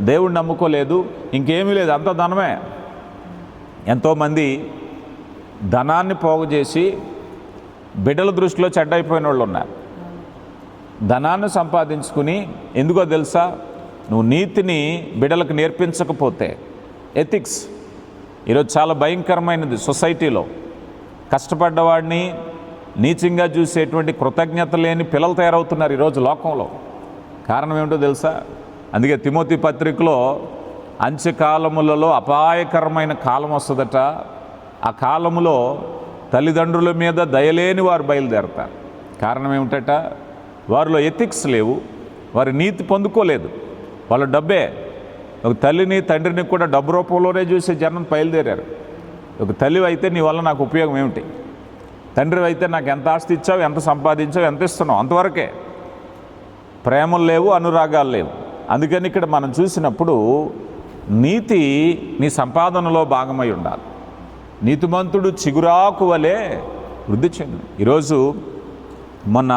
దేవుడిని నమ్ముకోలేదు, ఇంకేమీ లేదు, అంత ధనమే. ఎంతోమంది ధనాన్ని పోగు చేసి బిడ్డల దృష్టిలో చెడ్డైపోయిన వాళ్ళు ఉన్నారు. ధనాన్ని సంపాదించుకుని, ఎందుకో తెలుసా? నువ్వు నీతిని బిడ్డలకు నేర్పించకపోతే, ఎథిక్స్ ఈరోజు చాలా భయంకరమైనది. సొసైటీలో కష్టపడ్డవాడిని నీచంగా చూసేటువంటి కృతజ్ఞత లేని పిల్లలు తయారవుతున్నారు ఈరోజు లోకంలో. కారణం ఏమిటో తెలుసా? అందుకే తిమోతి పత్రికలో అంత్యకాలములలో అపాయకరమైన కాలం వస్తుందట. ఆ కాలములో తల్లిదండ్రుల మీద దయలేని వారు బయలుదేరతారు. కారణం ఏమిటట? వారిలో ఎథిక్స్ లేవు, వారి నీతి పొందుకోలేదు, వాళ్ళ డబ్బే. ఒక తల్లిని తండ్రిని కూడా డబ్బు రూపంలోనే చూసే జనం బయలుదేరారు. ఒక తల్లి అయితే నీ వల్ల నాకు ఉపయోగం ఏమిటి, తండ్రి అయితే నాకు ఎంత ఆస్తి ఇచ్చావు, ఎంత సంపాదించావు, ఎంత ఇస్తున్నావు, అంతవరకే. ప్రేమలు లేవు, అనురాగాలు లేవు. అందుకని ఇక్కడ మనం చూసినప్పుడు నీతి నీ సంపాదనలో భాగమై ఉండాలి. నీతిమంతుడు చిగురాకు వలె వృద్ధి చెందును. ఈరోజు మొన్న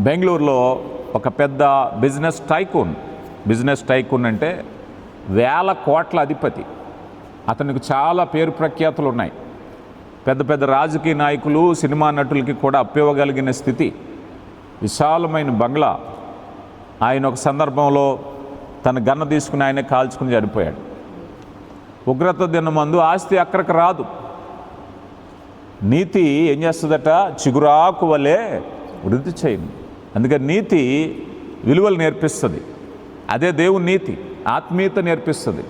బెంగళూరులో ఒక పెద్ద బిజినెస్ టైకూన్ అంటే వేల కోట్ల అధిపతి. అతనికి చాలా పేరు ప్రఖ్యాతులు ఉన్నాయి. పెద్ద పెద్ద రాజకీయ నాయకులు, సినిమా నటులకి కూడా అప్పివ్వగలిగిన స్థితి, విశాలమైన బంగ్లా. ఆయన ఒక సందర్భంలో తన గన్న తీసుకుని ఆయనే కాల్చుకుని చనిపోయాడు. ఉగ్రత దినమందు ఆస్తి అక్కడికి రాదు. నీతి ఏం చేస్తుందట? చిగురాకు వలె వృద్ధి చేయండి. అందుకని నీతి విలువలు నేర్పిస్తుంది. అదే దేవుని నీతి ఆత్మీయత నేర్పిస్తుంది.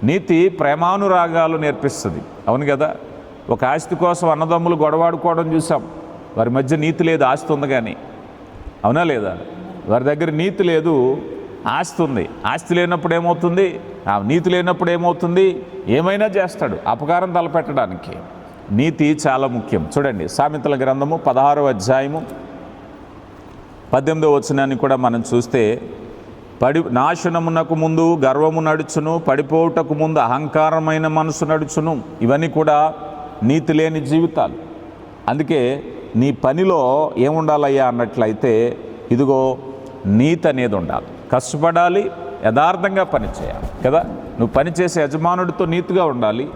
నీతి ప్రేమానురాగాలు నేర్పిస్తుంది. అవును కదా? ఒక ఆస్తి కోసం అన్నదమ్ములు గొడవాడుకోవడం చూసాం. వారి మధ్య నీతి లేదు, ఆస్తి ఉంది కానీ. అవునా లేదా? వారి దగ్గర నీతి లేదు, ఆస్తి ఉంది. ఆస్తి లేనప్పుడు ఏమవుతుంది? నీతి లేనప్పుడు ఏమవుతుంది? ఏమైనా చేస్తాడు అపకారం తలపెట్టడానికి. నీతి చాలా ముఖ్యం. చూడండి, సామెతల గ్రంథము 16వ అధ్యాయము 18వ వచనాన్ని కూడా మనం చూస్తే, నాశనమునకు ముందు గర్వము నడుచును, పడిపోవుటకు ముందు అహంకారమైన మనసు నడుచును. ఇవన్నీ కూడా నీతి లేని జీవితాలు. అందుకే నీ పనిలో ఏముండాలయ్యా అన్నట్లయితే, ఇదిగో నీతి అనేది ఉండాలి. కష్టపడాలి, యథార్థంగా పనిచేయాలి కదా. నువ్వు పనిచేసే యజమానుడితో నీతిగా ఉండాలి,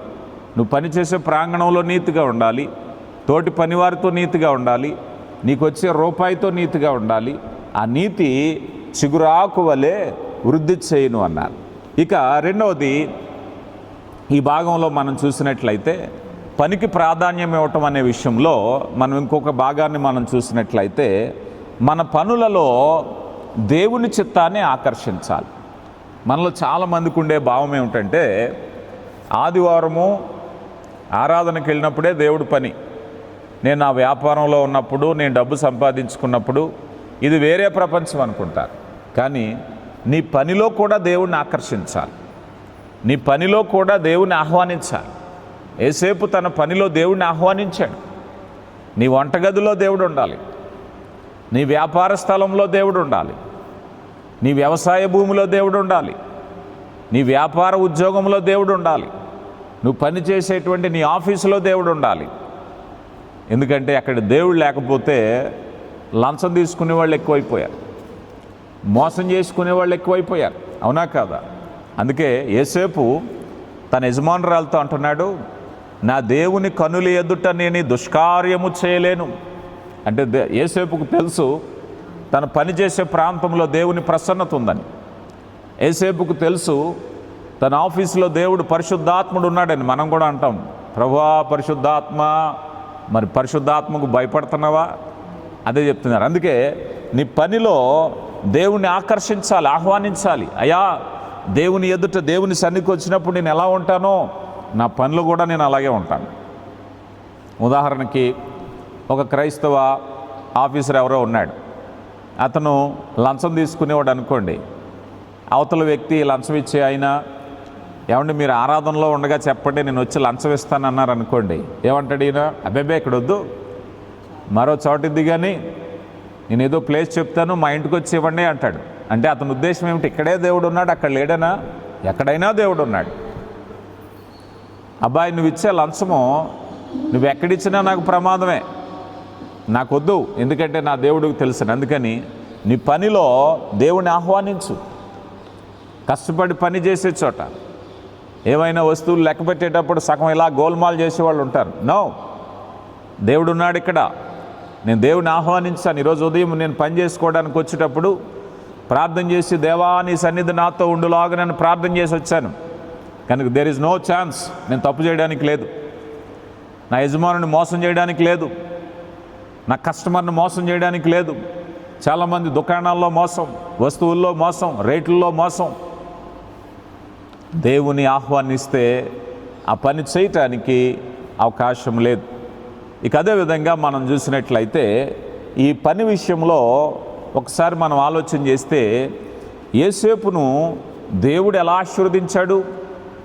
నువ్వు పనిచేసే ప్రాంగణంలో నీతిగా ఉండాలి, తోటి పనివారితో నీతిగా ఉండాలి, నీకు వచ్చే రూపాయితో నీతిగా ఉండాలి. ఆ నీతి చిగురాకు వలె వృద్ధి చేయును అన్నారు. ఇక రెండవది, ఈ భాగంలో మనం చూసినట్లయితే పనికి ప్రాధాన్యం ఇవ్వటం అనే విషయంలో మనం ఇంకొక భాగాన్ని మనం చూసినట్లయితే, మన పనులలో దేవుని చిత్తాన్ని ఆకర్షించాలి. మనలో చాలామందికి ఉండే భావం ఏమిటంటే, ఆదివారము ఆరాధనకి వెళ్ళినప్పుడే దేవుడి పని, నేను నా వ్యాపారంలో ఉన్నప్పుడు, నేను డబ్బు సంపాదించుకున్నప్పుడు ఇది వేరే ప్రపంచం అనుకుంటారు. కానీ నీ పనిలో కూడా దేవుణ్ణి ఆకర్షించాలి, నీ పనిలో కూడా దేవుణ్ణి ఆహ్వానించాలి. యేసేపు తన పనిలో దేవుణ్ణి ఆహ్వానించాడు. నీ వంటగదిలో దేవుడు ఉండాలి, నీ వ్యాపార స్థలంలో దేవుడు ఉండాలి, నీ వ్యవసాయ భూమిలో దేవుడు ఉండాలి, నీ వ్యాపార ఉద్యోగంలో దేవుడు ఉండాలి, నువ్వు పనిచేసేటువంటి నీ ఆఫీసులో దేవుడు ఉండాలి. ఎందుకంటే అక్కడ దేవుడు లేకపోతే లంచం తీసుకునే వాళ్ళు ఎక్కువైపోయారు, మోసం చేసుకునే వాళ్ళు ఎక్కువైపోయారు. అవునా కాదా? అందుకే యేసేపు తన యజమానురాలతో అంటున్నాడు, నా దేవుని కనుల ఎదుట నేను దుష్కార్యము చేయలేను. అంటే యేసేపుకు తెలుసు తన పనిచేసే ప్రాంతంలో దేవుని ప్రసన్నత ఉందని. యేసేపుకు తెలుసు తన ఆఫీసులో దేవుడు పరిశుద్ధాత్ముడు ఉన్నాడని. మనం కూడా అంటాం, ప్రభువా పరిశుద్ధాత్మ. మరి పరిశుద్ధాత్మకు భయపడుతున్నావా? అదే చెప్తున్నారు. అందుకే నీ పనిలో దేవుణ్ణి ఆకర్షించాలి, ఆహ్వానించాలి. అయ్యా, దేవుని ఎదుట దేవుని సన్నిధికి వచ్చినప్పుడు నేను ఎలా ఉంటానో నా పనులు కూడా నేను అలాగే ఉంటాను. ఉదాహరణకి ఒక క్రైస్తవ ఆఫీసర్ ఎవరో ఉన్నాడు, అతను లంచం తీసుకునేవాడు అనుకోండి. అవతల వ్యక్తి లంచం ఇచ్చే ఆయన, ఏమంటే మీరు ఆరాధనలో ఉండగా చెప్పండి, నేను వచ్చి లంచం ఇస్తాను అన్నారు అనుకోండి. ఏమంటాడు ఈయన? అబ్బాయి ఇక్కడ వద్దు, మరో చోటిద్ది కానీ నేను ఏదో ప్లేస్ చెప్తాను, మా ఇంటికి వచ్చి ఇవ్వండి అంటాడు. అంటే అతని ఉద్దేశం ఏమిటి? ఇక్కడే దేవుడు ఉన్నాడు, అక్కడ లేడనా? ఎక్కడైనా దేవుడు ఉన్నాడు. అబ్బాయి, నువ్వు ఇచ్చే లంచము నువ్వు ఎక్కడిచ్చినా నాకు ప్రమాదమే, నాకొద్దు, ఎందుకంటే నా దేవుడికి తెలుసు. అందుకని నీ పనిలో దేవుని ఆహ్వానించు. కష్టపడి పని చేసే చోట ఏమైనా వస్తువులు లెక్క పెట్టేటప్పుడు సగం ఇలా గోల్మాల్ చేసేవాళ్ళు ఉంటారు. నో, దేవుడు ఉన్నాడు ఇక్కడ, నేను దేవుని ఆహ్వానించాను. ఈరోజు ఉదయం నేను పని చేసుకోవడానికి వచ్చేటప్పుడు ప్రార్థన చేసి, దేవా నీ సన్నిధి నాతో ఉండులాగా నేను ప్రార్థన చేసి వచ్చాను. కనుక దేర్ ఈజ్ నో ఛాన్స్, నేను తప్పు చేయడానికి లేదు, నా యజమానుని మోసం చేయడానికి లేదు, నా కస్టమర్ని మోసం చేయడానికి లేదు. చాలామంది దుకాణాల్లో మోసం, వస్తువుల్లో మోసం, రేట్లలో మోసం. దేవుని ఆహ్వానిస్తే ఆ పని చేయటానికి అవకాశం లేదు. ఇక అదేవిధంగా మనం చూసినట్లయితే ఈ పని విషయంలో ఒకసారి మనం ఆలోచన చేస్తే, యేసేపును దేవుడు ఎలా ఆశీర్వదించాడు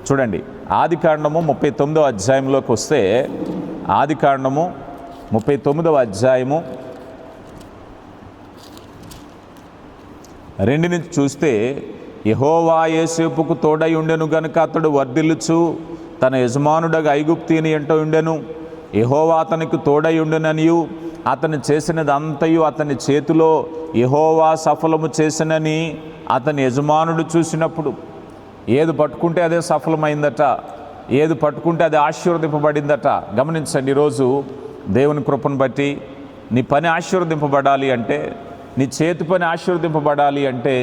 చూడండి. ఆదికాండము 39వ అధ్యాయంలోకి వస్తే, ఆదికాండము 39వ అధ్యాయము 2 నుంచి చూస్తే, యెహోవా యోసేపుకు తోడై ఉండెను గనుక అతడు వర్ధిల్లుచు తన యజమానుడగా ఐగుప్తీని ఎంట ఉండెను. యెహోవా అతనికి తోడై ఉండెననియు అతను చేసినదంతయు అతని చేతిలో యెహోవా సఫలము చేసినని అతని యజమానుడు చూసినప్పుడు, ఏది పట్టుకుంటే అదే సఫలమైందట, ఏది పట్టుకుంటే అది ఆశీర్వదింపబడిందట. గమనించండి, ఈరోజు దేవుని కృపను బట్టి నీ పని ఆశీర్వదింపబడాలి అంటే, నీ చేతి పని ఆశీర్వదింపబడాలి అంటే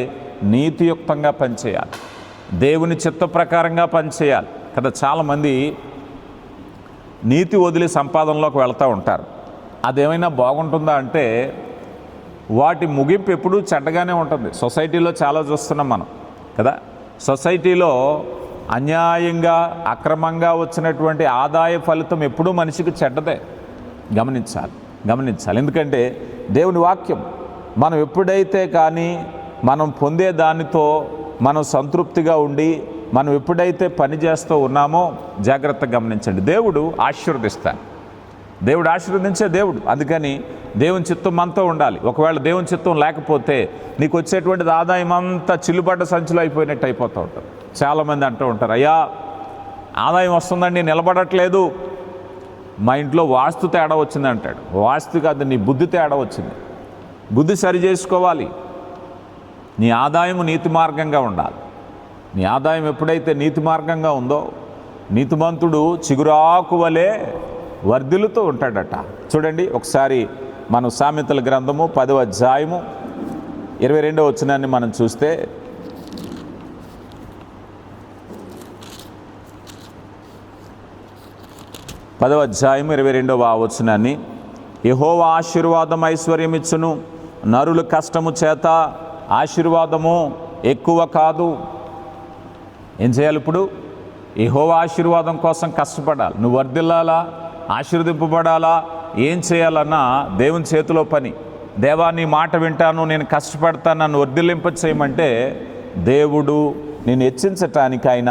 నీతియుక్తంగా పనిచేయాలి, దేవుని చిత్త ప్రకారంగా పనిచేయాలి కదా. చాలామంది నీతి వదిలి సంపాదనలోకి వెళ్తూ ఉంటారు. అదేమైనా బాగుంటుందా అంటే వాటి ముగింపు ఎప్పుడూ చెడ్డగానే ఉంటుంది. సొసైటీలో చాలా చూస్తున్నాం మనం కదా. సొసైటీలో అన్యాయంగా అక్రమంగా వచ్చినటువంటి ఆదాయ ఫలితం ఎప్పుడూ మనిషికి చెడ్డదే. గమనించాలి. ఎందుకంటే దేవుని వాక్యం మనం ఎప్పుడైతే కానీ మనం పొందే దానితో మనం సంతృప్తిగా ఉండి మనం ఎప్పుడైతే పని చేస్తూ ఉన్నామో జాగ్రత్తగా గమనించండి, దేవుడు ఆశీర్వదిస్తాడు. దేవుడు ఆశీర్వదించే దేవుడు. అందుకని దేవుని చిత్తం మనతో ఉండాలి. ఒకవేళ దేవుని చిత్తం లేకపోతే నీకు వచ్చేటువంటిది ఆదాయం అంతా చిల్లుబడ్డ సంచులు అయిపోయినట్టు అయిపోతూ ఉంటుంది. చాలామంది అంటూ ఉంటారు, అయ్యా ఆదాయం వస్తుందండి, నిలబడట్లేదు, మా ఇంట్లో వాస్తు తేడా వచ్చింది అంటాడు. వాస్తు కాదు, నీ బుద్ధి తేడా వచ్చింది. బుద్ధి సరి చేసుకోవాలి. నీ ఆదాయం నీతి మార్గంగా ఉండాలి. నీ ఆదాయం ఎప్పుడైతే నీతి మార్గంగా ఉందో నీతిమంతుడు చిగురాకు వలె వర్ధిల్లుతూ ఉంటాడట. చూడండి ఒకసారి మనం సామెతల గ్రంథము 10వ అధ్యాయము 22వ వచనాన్ని మనం చూస్తే, పదవ అధ్యాయం 22వ వచనాన్ని, యెహోవా ఆశీర్వాదం ఐశ్వర్యం ఇచ్చును, నరుల కష్టము చేత ఆశీర్వాదము ఎక్కువ కాదు. ఏం చేయాలి ఇప్పుడు? యెహోవా ఆశీర్వాదం కోసం కష్టపడాలి. నువ్వు వర్ధిల్లాలా, ఆశీర్వదింపబడాలా, ఏం చేయాలన్నా దేవుని చేతిలో పని. దేవా నీ మాట వింటాను, నేను కష్టపడతాను, నన్ను వర్ధిల్లింప చేయమంటే దేవుడు నేను హెచ్చించటానికి ఆయన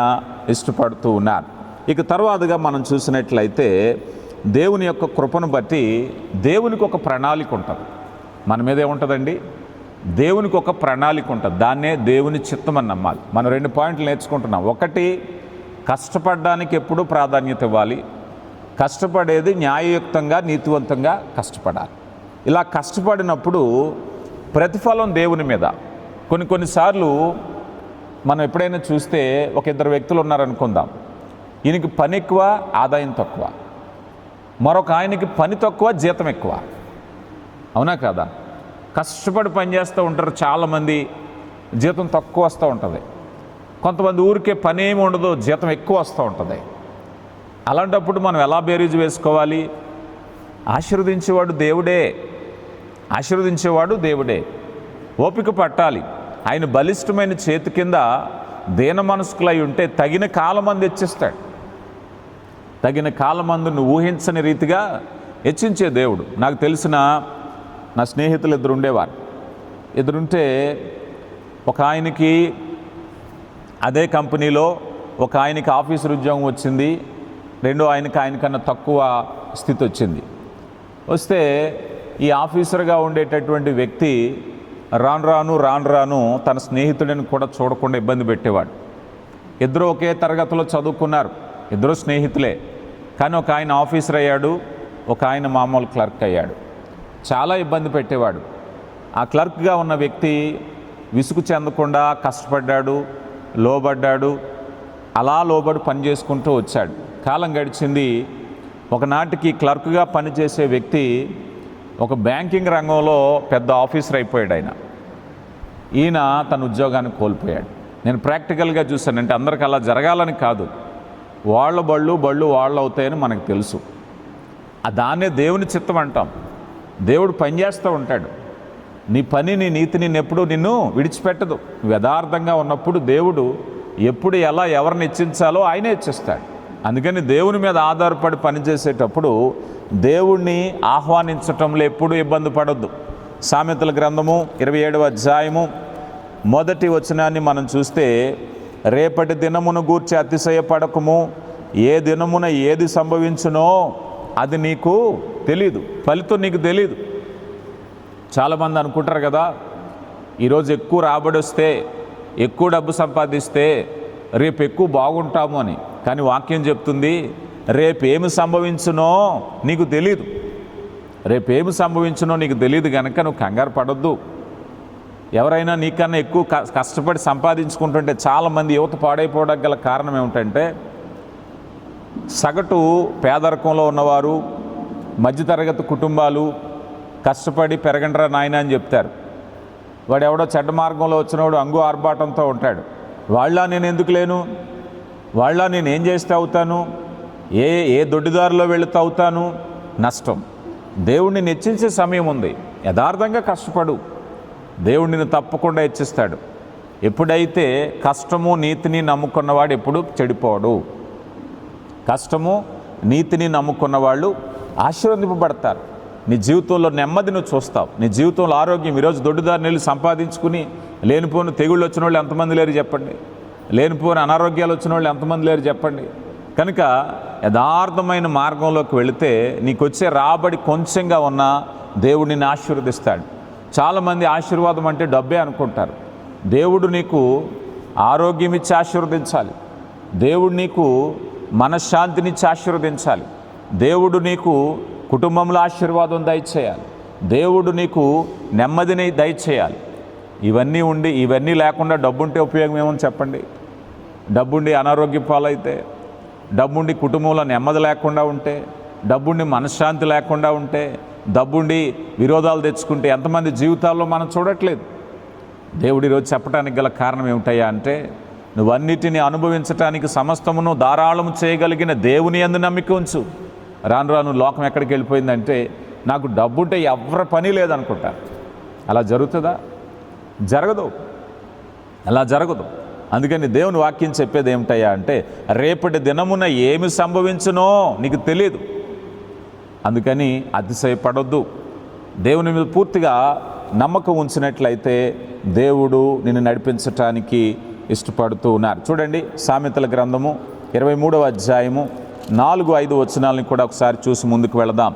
ఇష్టపడుతూ ఉన్నారు. ఇక తర్వాతగా మనం చూసినట్లయితే దేవుని యొక్క కృపను బట్టి దేవునికి ఒక ప్రణాళిక ఉంటుంది. మన మీద ఏముంటుందండి? దేవునికి ఒక ప్రణాళిక ఉంటుంది. దాన్నే దేవుని చిత్తం అని నమ్మాలి. మనం 2 పాయింట్లు నేర్చుకుంటున్నాం. ఒకటి, కష్టపడడానికి ఎప్పుడూ ప్రాధాన్యత ఇవ్వాలి. కష్టపడేది న్యాయయుక్తంగా నీతివంతంగా కష్టపడాలి. ఇలా కష్టపడినప్పుడు ప్రతిఫలం దేవుని మీద. కొన్నిసార్లు మనం ఎప్పుడైనా చూస్తే ఒక 2 వ్యక్తులు ఉన్నారనుకుందాం. ఈయనకి పని ఎక్కువ, ఆదాయం తక్కువ. మరొక ఆయనకి పని తక్కువ, జీతం ఎక్కువ. అవునా కాదా? కష్టపడి పనిచేస్తూ ఉంటారు చాలామంది, జీతం తక్కువ వస్తూ ఉంటుంది. కొంతమంది ఊరికే పని ఏమి ఉండదు, జీతం ఎక్కువ వస్తూ ఉంటుంది. అలాంటప్పుడు మనం ఎలా బేరీజు వేసుకోవాలి? ఆశీర్వదించేవాడు దేవుడే. ఓపిక పట్టాలి. ఆయన బలిష్టమైన చేతి కింద దీన మనస్కులై ఉంటే తగిన కాలమందు హెచ్చిస్తాడు. తగిన కాలమందు నువ్వు ఊహించని రీతిగా హెచ్చించే దేవుడు. నాకు తెలిసిన నా స్నేహితులు 2 ఉండేవారు. 2 ఉంటే ఒక ఆయనకి అదే కంపెనీలో ఒక ఆయనకి ఆఫీసర్ ఉద్యోగం వచ్చింది, రెండో ఆయనకన్నా తక్కువ స్థితి వచ్చింది. వస్తే ఈ ఆఫీసర్గా ఉండేటటువంటి వ్యక్తి రాను రాను తన స్నేహితుడిని కూడా చూడకుండా ఇబ్బంది పెట్టేవాడు. 2 ఒకే తరగతిలో చదువుకున్నారు, 2 స్నేహితులే. కానీ ఒక ఆయన ఆఫీసర్ అయ్యాడు, ఒక ఆయన మామూలు క్లర్క్ అయ్యాడు. చాలా ఇబ్బంది పెట్టేవాడు. ఆ క్లర్క్గా ఉన్న వ్యక్తి విసుగు చెందకుండా కష్టపడ్డాడు, లోబడ్డాడు. అలా లోబడి పని చేసుకుంటూ వచ్చాడు. కాలం గడిచింది. ఒకనాటికి క్లర్క్గా పనిచేసే వ్యక్తి ఒక బ్యాంకింగ్ రంగంలో పెద్ద ఆఫీసర్ అయిపోయాడు. ఈయన తన ఉద్యోగాన్ని కోల్పోయాడు. నేను ప్రాక్టికల్గా చూశాను. అంటే అందరికి అలా జరగాలని కాదు, వాళ్ళ బళ్ళు వాళ్ళు అవుతాయని మనకు తెలుసు. దాన్నే దేవుని చిత్తం అంటాం. దేవుడు పనిచేస్తూ ఉంటాడు. నీ పని, నీ నీతి ఎప్పుడూ నిన్ను విడిచిపెట్టదు. యథార్థంగా ఉన్నప్పుడు దేవుడు ఎప్పుడు ఎలా ఎవరిని హెచ్చించాలో ఆయనే హెచ్చిస్తాడు. అందుకని దేవుని మీద ఆధారపడి పనిచేసేటప్పుడు దేవుణ్ణి ఆహ్వానించటంలో ఎప్పుడూ ఇబ్బంది పడొద్దు. సామెతల గ్రంథము 27వ అధ్యాయము 1వ వచనాన్ని మనం చూస్తే, రేపటి దినమును గూర్చి అతిశయపడకము, ఏ దినమున ఏది సంభవించునో అది నీకు తెలీదు, ఫలితం నీకు తెలీదు. చాలామంది అనుకుంటారు కదా, ఈరోజు ఎక్కువ రాబడి వస్తే, ఎక్కువ డబ్బు సంపాదిస్తే రేపు ఎక్కువ బాగుంటాము అని. కానీ వాక్యం చెప్తుంది రేపేమి సంభవించునో నీకు తెలీదు. రేపేమి సంభవించునో నీకు తెలియదు కనుక నువ్వు కంగారు పడొద్దు. ఎవరైనా నీకన్నా ఎక్కువ కష్టపడి సంపాదించుకుంటుంటే చాలామంది యువత పాడైపోవడానికి గల కారణం ఏమిటంటే సగటు పేదరికంలో ఉన్నవారు, మధ్యతరగతి కుటుంబాలు కష్టపడి పెరగండ్రా నాయన అని చెప్తారు. వాడు ఎవడో చెడ్డ మార్గంలో వచ్చినవాడు అంగు ఆర్భాటంతో ఉంటాడు. వాళ్ళ నేను ఎందుకు లేను, వాళ్ళ నేను ఏం చేస్తే అవుతాను, ఏ దొడ్డిదారిలో వెళుతూ అవుతాను, నష్టం. దేవుణ్ణి హెచ్చించే సమయం ఉంది. యథార్థంగా కష్టపడు, దేవుడిని తప్పకుండా హెచ్చిస్తాడు. ఎప్పుడైతే కష్టము నీతిని నమ్ముకున్నవాడు ఎప్పుడు చెడిపోడు. కష్టము నీతిని నమ్ముకున్న వాళ్ళు ఆశీర్వదింపబడతారు. నీ జీవితంలో నెమ్మది నువ్వు చూస్తావు. నీ జీవితంలో ఆరోగ్యం. ఈరోజు దొడ్డిదారిని వెళ్ళి సంపాదించుకుని లేనిపోయిన తెగుళ్ళు వచ్చిన వాళ్ళు ఎంతమంది లేరు చెప్పండి, లేనిపోయిన అనారోగ్యాలు వచ్చిన వాళ్ళు ఎంతమంది లేరు చెప్పండి. కనుక యథార్థమైన మార్గంలోకి వెళితే నీకు వచ్చే రాబడి కొంచెంగా ఉన్నా దేవుడు నిన్ను ఆశీర్వదిస్తాడు. చాలామంది ఆశీర్వాదం అంటే డబ్బే అనుకుంటారు. దేవుడు నీకు ఆరోగ్యం ఇచ్చి ఆశీర్వదించాలి. దేవుడు నీకు మనశ్శాంతినిచ్చి ఆశీర్వదించాలి. దేవుడు నీకు కుటుంబంలో ఆశీర్వాదం దయచేయాలి. దేవుడు నీకు నెమ్మదిని దయచేయాలి. ఇవన్నీ లేకుండా డబ్బుంటే ఉపయోగం ఏమని చెప్పండి. డబ్బుండి అనారోగ్య పాలైతే, డబ్బుండి కుటుంబంలో నెమ్మది లేకుండా ఉంటే, డబ్బుండి మనశ్శాంతి లేకుండా ఉంటే, డబ్బుండి విరోధాలు తెచ్చుకుంటే ఎంతమంది జీవితాల్లో మనం చూడట్లేదు. దేవుడు ఈరోజు చెప్పడానికి గల కారణం ఏమిటయ్యా అంటే నువ్వన్నిటిని అనుభవించటానికి సమస్తమును ధారాళము చేయగలిగిన దేవుని యందు నమ్మిక ఉంచు. రాను రాను లోకం ఎక్కడికి వెళ్ళిపోయిందంటే నాకు డబ్బుంటే ఎవరి పని లేదనుకుంటారు. అలా జరుగుతుందా? జరగదు. అలా జరగదు. అందుకని దేవుని వాక్యం చెప్పేది ఏమిటయ్యా అంటే రేపటి దినమున ఏమి సంభవించునో నీకు తెలియదు. అందుకని అతిశయపడొద్దు. దేవుని మీద పూర్తిగా నమ్మకం ఉంచినట్లయితే దేవుడు నిన్ను నడిపించటానికి ఇష్టపడుతూ ఉన్నారు. చూడండి, సామెతల గ్రంథము 23వ అధ్యాయము 4-5 వచనాలని కూడా ఒకసారి చూసి ముందుకు వెళదాం.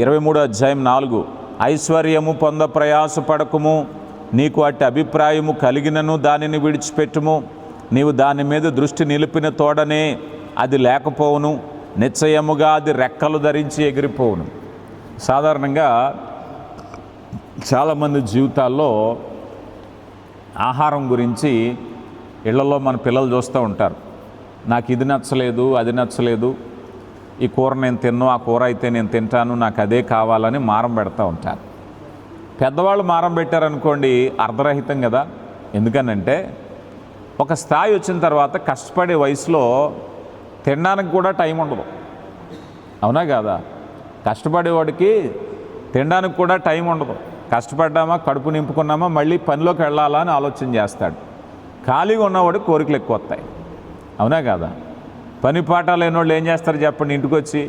23వ అధ్యాయం 4, ఐశ్వర్యము పొంద ప్రయాసపడకుము, నీకు అట్టి అభిప్రాయము కలిగినను దానిని విడిచిపెట్టుము. నీవు దాని మీద దృష్టి నిలిపిన తోడనే అది లేకపోవును, నిశ్చయముగా అది రెక్కలు ధరించి ఎగిరిపోవును. సాధారణంగా చాలామంది జీవితాల్లో ఆహారం గురించి ఇళ్లలో మన పిల్లలు చూస్తూ ఉంటారు. నాకు ఇది నచ్చలేదు, అది నచ్చలేదు, ఈ కూర నేను తిన్ను, ఆ కూర అయితే నేను తింటాను, నాకు అదే కావాలని మారం పెడతా ఉంటారు. పెద్దవాళ్ళు మారం పెట్టారనుకోండి అర్ధరహితం కదా. ఎందుకనంటే ఒక స్థాయి వచ్చిన తర్వాత కష్టపడే వయసులో తినడానికి కూడా టైం ఉండదు. అవునా కాదా? కష్టపడేవాడికి తినడానికి కూడా టైం ఉండదు. కష్టపడ్డామా, కడుపు నింపుకున్నామా, మళ్ళీ పనిలోకి వెళ్ళాలా అని ఆలోచన చేస్తాడు. ఖాళీగా ఉన్నవాడికి కోరికలు ఎక్కువ వస్తాయి. అవునా కాదా? పని పాట లేని వాళ్ళు ఏం చేస్తారు చెప్పండి? ఇంటికి వచ్చి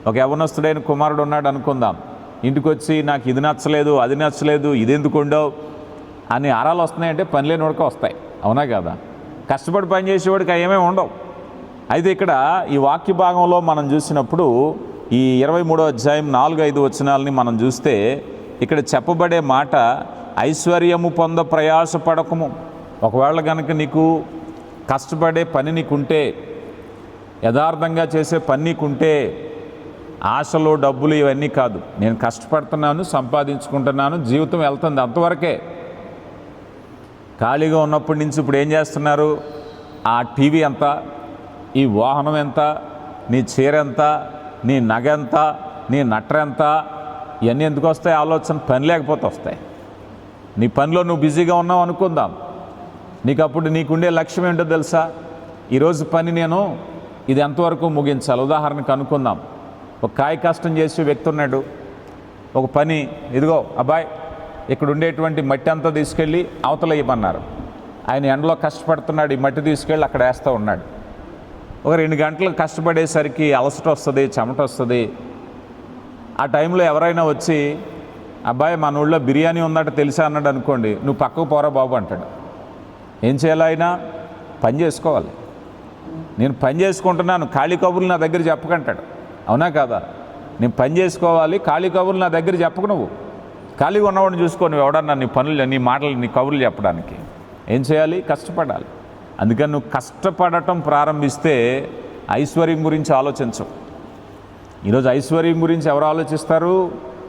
ఒక యవ్వనస్తుడైన కుమారుడు ఉన్నాడు అనుకుందాం. ఇంటికి వచ్చి నాకు ఇది నచ్చలేదు, అది నచ్చలేదు, ఇది ఎందుకు ఉండవు అని ఆరాలు వస్తున్నాయంటే పని లేని వాడికి వస్తాయి. అవునా కాదా? కష్టపడి పని చేసేవాడికి ఏమేమి ఉండవు. అయితే ఇక్కడ ఈ వాక్య భాగంలో మనం చూసినప్పుడు ఈ 23వ అధ్యాయం 4-5 వచనాలని మనం చూస్తే ఇక్కడ చెప్పబడే మాట ఐశ్వర్యము పొంద ప్రయాసపడకము. ఒకవేళ కనుక నీకు కష్టపడే పని నీకుంటే, యథార్థంగా చేసే పని నీకుంటే, ఆశలు డబ్బులు ఇవన్నీ కాదు, నేను కష్టపడుతున్నాను, సంపాదించుకుంటున్నాను, జీవితం వెళ్తుంది, అంతవరకే. ఖాళీగా ఉన్నప్పటి నుంచి ఇప్పుడు ఏం చేస్తున్నారు? ఆ టీవీ ఎంత, ఈ వాహనం ఎంత, నీ చీర ఎంత, నీ నగ ఎంత, నీ నట్ర ఎంత, ఇవన్నీ ఎందుకు వస్తాయి? ఆలోచన పని లేకపోతే వస్తాయి. నీ పనిలో నువ్వు బిజీగా ఉన్నావు అనుకుందాం. అప్పుడు నీకుండే లక్ష్యం ఏంటో తెలుసా? ఈరోజు పని నేను ఇది ఎంతవరకు ముగించాలి. ఉదాహరణకు అనుకుందాం, ఒక కాయ కష్టం చేసే వ్యక్తి ఉన్నాడు. ఒక పని, ఇదిగో అబ్బాయి ఇక్కడ ఉండేటువంటి మట్టి అంతా తీసుకెళ్ళి అవతల ఇవ్వమన్నారు. ఆయన ఎండలో కష్టపడుతున్నాడు, ఈ మట్టి తీసుకెళ్ళి అక్కడ వేస్తూ ఉన్నాడు. ఒక 2 గంటలు కష్టపడేసరికి అలసట వస్తుంది, చెమట వస్తుంది. ఆ టైంలో ఎవరైనా వచ్చి అబ్బాయి మన ఊళ్ళో బిర్యానీ ఉందట తెలుసా అన్నాడు అనుకోండి, నువ్వు పక్కకు పోరా బాబు అంటాడు. ఏం చేయాలి? ఆయన పని చేసుకోవాలి. నేను పని చేసుకుంటున్నాను, ఖాళీ కబుర్లు నా దగ్గర చెప్పకంటాడు. అవునా కాదా? నేను పని చేసుకోవాలి, ఖాళీ కబుర్లు నా దగ్గర చెప్పకు. నువ్వు ఖాళీగా ఉన్నవాడిని చూసుకో, నువ్వు ఎవడన్నా నీ పనులు, నీ మాటలు, నీ కబుర్లు చెప్పడానికి. ఏం చేయాలి? కష్టపడాలి. అందుకని నువ్వు కష్టపడటం ప్రారంభిస్తే ఐశ్వర్యం గురించి ఆలోచించవు. ఈరోజు ఐశ్వర్యం గురించి ఎవరు ఆలోచిస్తారు?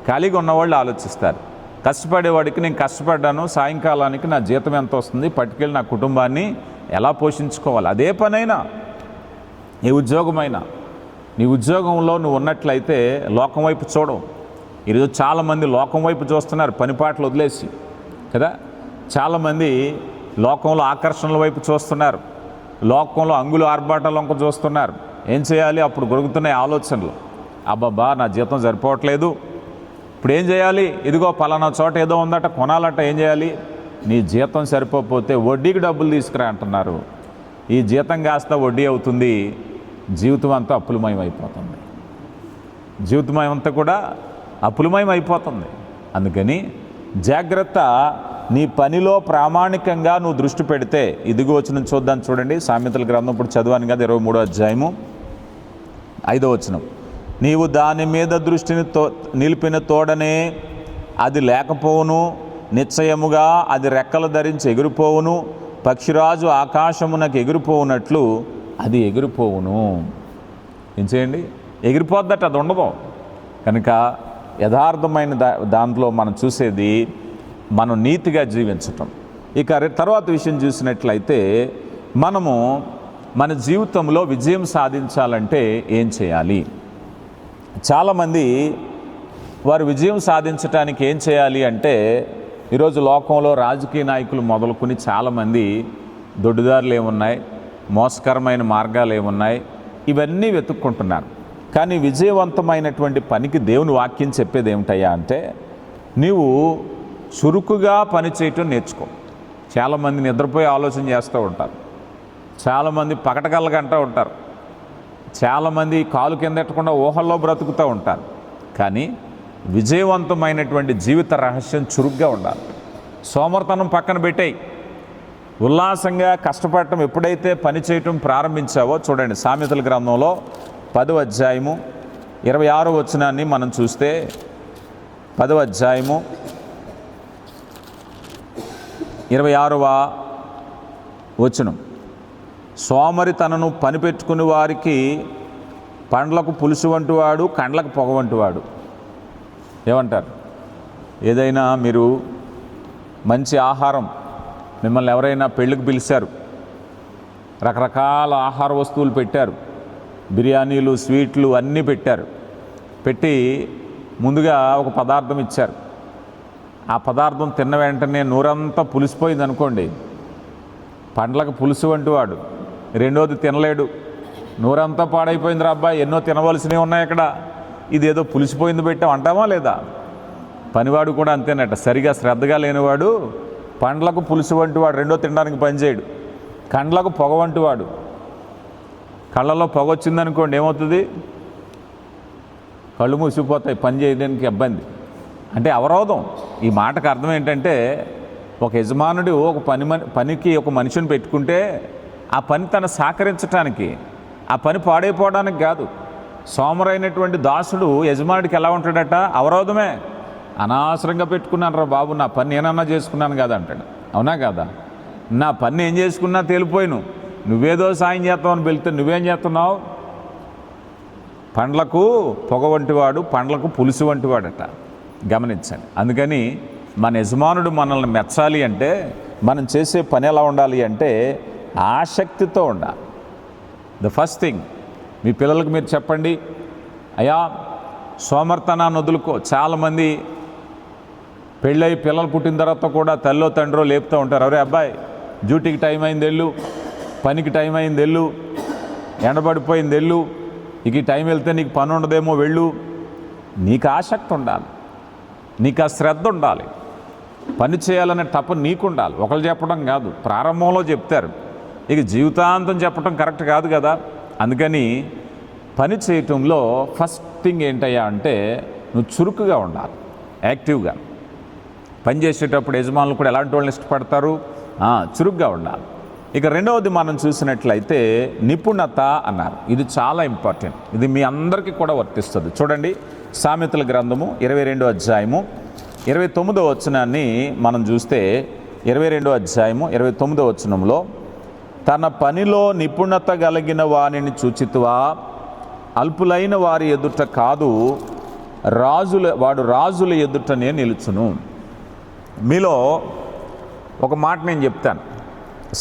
ఖాళీగా ఉన్నవాళ్ళు ఆలోచిస్తారు. కష్టపడేవాడికి నేను కష్టపడ్డాను, సాయంకాలానికి నా జీతం ఎంత వస్తుంది, పట్టుకెళ్ళి నా కుటుంబాన్ని ఎలా పోషించుకోవాలి. అదే పనైనా, ఏ ఉద్యోగమైనా, నీ ఉద్యోగంలో నువ్వు ఉన్నట్లయితే లోకం వైపు చూడవు. ఈరోజు చాలామంది లోకం వైపు చూస్తున్నారు, పనిపాట్లు వదిలేసి కదా. చాలామంది లోకంలో ఆకర్షణల వైపు చూస్తున్నారు, లోకంలో అంగులు ఆర్భాటాల వంక చూస్తున్నారు. ఏం చేయాలి? అప్పుడు గొరుగుతున్నాయి ఆలోచనలు. అబ్బాబా నా జీతం సరిపోవట్లేదు, ఇప్పుడు ఏం చేయాలి? ఇదిగో పలానా చోట ఏదో ఉందట, కొనాలట. ఏం చేయాలి? నీ జీతం సరిపోతే వడ్డీకి డబ్బులు తీసుకురా అంటున్నారు. ఈ జీతం కాస్త వడ్డీ అవుతుంది, జీవితం అంతా అప్పులమయం అయిపోతుంది. జీవితమయం అంతా కూడా అప్పులమయం అయిపోతుంది. అందుకని జాగ్రత్త. నీ పనిలో ప్రామాణికంగా నువ్వు దృష్టి పెడితే, ఇదిగో వచనం చూద్దాం చూడండి. సామెతల గ్రంథం ఇప్పుడు చదివాను కదా, 23వ అధ్యాయము 5వ వచనం. నీవు దాని మీద దృష్టిని నిలిపిన తోడనే అది లేకపోవును, నిశ్చయముగా అది రెక్కలు ధరించి ఎగిరిపోవును, పక్షిరాజు ఆకాశమునకు ఎగిరిపోవునట్లు అది ఎగిరిపోవును. ఏం చేయండి? ఎగిరిపోద్దట, అది ఉండదు. కనుక యథార్థమైన దాంట్లో మనం చూసేది మనం నీతిగా జీవించటం. ఇక తర్వాత విషయం చూసినట్లయితే, మనము మన జీవితంలో విజయం సాధించాలంటే ఏం చేయాలి? చాలామంది వారు విజయం సాధించడానికి ఏం చేయాలి అంటే, ఈరోజు లోకంలో రాజకీయ నాయకులు మొదలుకొని చాలామంది దొడ్డిదారులు ఏమున్నాయి, మోసకరమైన మార్గాలు ఏమున్నాయి, ఇవన్నీ వెతుక్కుంటున్నారు. కానీ విజయవంతమైనటువంటి పనికి దేవుని వాక్యం చెప్పేది ఏమిటయ్యా అంటే, నీవు చురుకుగా పని చేయటం నేర్చుకో. చాలామంది నిద్రపోయి ఆలోచన చేస్తూ ఉంటారు, చాలామంది పకటగల్లగంటూ ఉంటారు, చాలామంది కాలు కిందెట్టకుండా ఊహల్లో బ్రతుకుతూ ఉంటారు. కానీ విజయవంతమైనటువంటి జీవిత రహస్యం చురుగ్గా ఉండాలి. సోమర్తనం పక్కన పెట్టేయి, ఉల్లాసంగా కష్టపడటం. ఎప్పుడైతే పని చేయటం ప్రారంభించావో చూడండి, సామెతల గ్రంథంలో 10వ అధ్యాయము 26వ వచనాన్ని మనం చూస్తే, 10వ అధ్యాయము 26వ వచనం. సోమరి తనను పనిపెట్టుకుని వారికి పండ్లకు పులుసు వంటివాడు, కండ్లకు పొగ వంటివాడు. ఏమంటారు? ఏదైనా మీరు మంచి ఆహారం, మిమ్మల్ని ఎవరైనా పెళ్ళికి పిలిచారు, రకరకాల ఆహార వస్తువులు పెట్టారు, బిర్యానీలు, స్వీట్లు అన్నీ పెట్టారు. పెట్టి ముందుగా ఒక పదార్థం ఇచ్చారు. ఆ పదార్థం తిన్న వెంటనే నూరంతా పులిసిపోయింది అనుకోండి, పండ్లకు పులుసు వంటివాడు. రెండోది తినలేడు, నూరంతా పాడైపోయింది రా అబ్బాయి, ఎన్నో తినవలసినవి ఉన్నాయి అక్కడ, ఇదేదో పులిసిపోయింది పెట్టాం అంటామా లేదా? పనివాడు కూడా అంతేనట. సరిగా శ్రద్ధగా లేనివాడు పండ్లకు పులుసు వంటివాడు, రెండో తినడానికి పనిచేయడు. కండ్లకు పొగ వంటివాడు. కళ్ళలో పొగ వచ్చిందనుకోండి ఏమవుతుంది? కళ్ళు మూసిపోతాయి, పని చేయడానికి ఇబ్బంది. అంటే అవరోధం. ఈ మాటకు అర్థం ఏంటంటే, ఒక యజమానుడు ఒక పనికి ఒక మనిషిని పెట్టుకుంటే ఆ పని తను సహకరించడానికి, ఆ పని పాడైపోవడానికి కాదు. సోమరైనటువంటి దాసుడు యజమానుడికి ఎలా ఉంటాడట? అవరోధమే. అనవసరంగా పెట్టుకున్నాను రా బాబు, నా పని నేనన్నా చేసుకున్నాను కదా అంటాడు. అవునా కదా? నా పని ఏం చేసుకున్నా తేలిపోయిను, నువ్వేదో సాయం చేస్తావని వెళ్తే నువ్వేం చేస్తున్నావు? పండ్లకు పొగ వంటివాడు, పండ్లకు పులుసు వంటివాడట. గమనించండి. అందుకని మన యజమానుడు మనల్ని మెచ్చాలి అంటే మనం చేసే పని ఎలా ఉండాలి అంటే ఆసక్తితో ఉండాలి. ద ఫస్ట్ థింగ్, మీ పిల్లలకు మీరు చెప్పండి, అయ్యా సోమర్తనాన్ని వదులుకో. చాలామంది పెళ్ళై పిల్లలు పుట్టిన తర్వాత కూడా తల్లో తండ్రో లేపుతూ ఉంటారు, అరే అబ్బాయి డ్యూటీకి టైం అయింది వెళ్ళు, పనికి టైం అయింది వెళ్ళు, ఎండబడిపోయింది వెళ్ళు, ఇక ఈ టైం వెళ్తే నీకు పని ఉండదేమో వెళ్ళు. నీకు ఆసక్తి ఉండాలి, నీకు ఆ శ్రద్ధ ఉండాలి, పని చేయాలనే తపన నీకు ఉండాలి. ఒకళ్ళు చెప్పడం కాదు, ప్రారంభంలో చెప్తారు, ఇక జీవితాంతం చెప్పడం కరెక్ట్ కాదు కదా. అందుకని పని చేయటంలో ఫస్ట్ థింగ్ ఏంటయ్యా అంటే నువ్వు చురుకుగా ఉండాలి, యాక్టివ్గా. పని చేసేటప్పుడు యజమానులు కూడా ఎలాంటి వాళ్ళని ఇష్టపడతారు? చురుగ్గా ఉండాలి. ఇక రెండవది మనం చూసినట్లయితే నిపుణత అన్నారు. ఇది చాలా ఇంపార్టెంట్, ఇది మీ అందరికీ కూడా వర్తిస్తుంది. చూడండి, సామెతల గ్రంథము 22వ అధ్యాయము 29వ వచనాన్ని మనం చూస్తే, 22వ అధ్యాయము 29వ వచనంలో తన పనిలో నిపుణత కలిగిన వానిని చూచితివా? అల్పులైన వారి ఎదుట కాదు, వాడు రాజుల ఎదుటనే నిలుచును. మీలో ఒక మాట నేను చెప్తాను.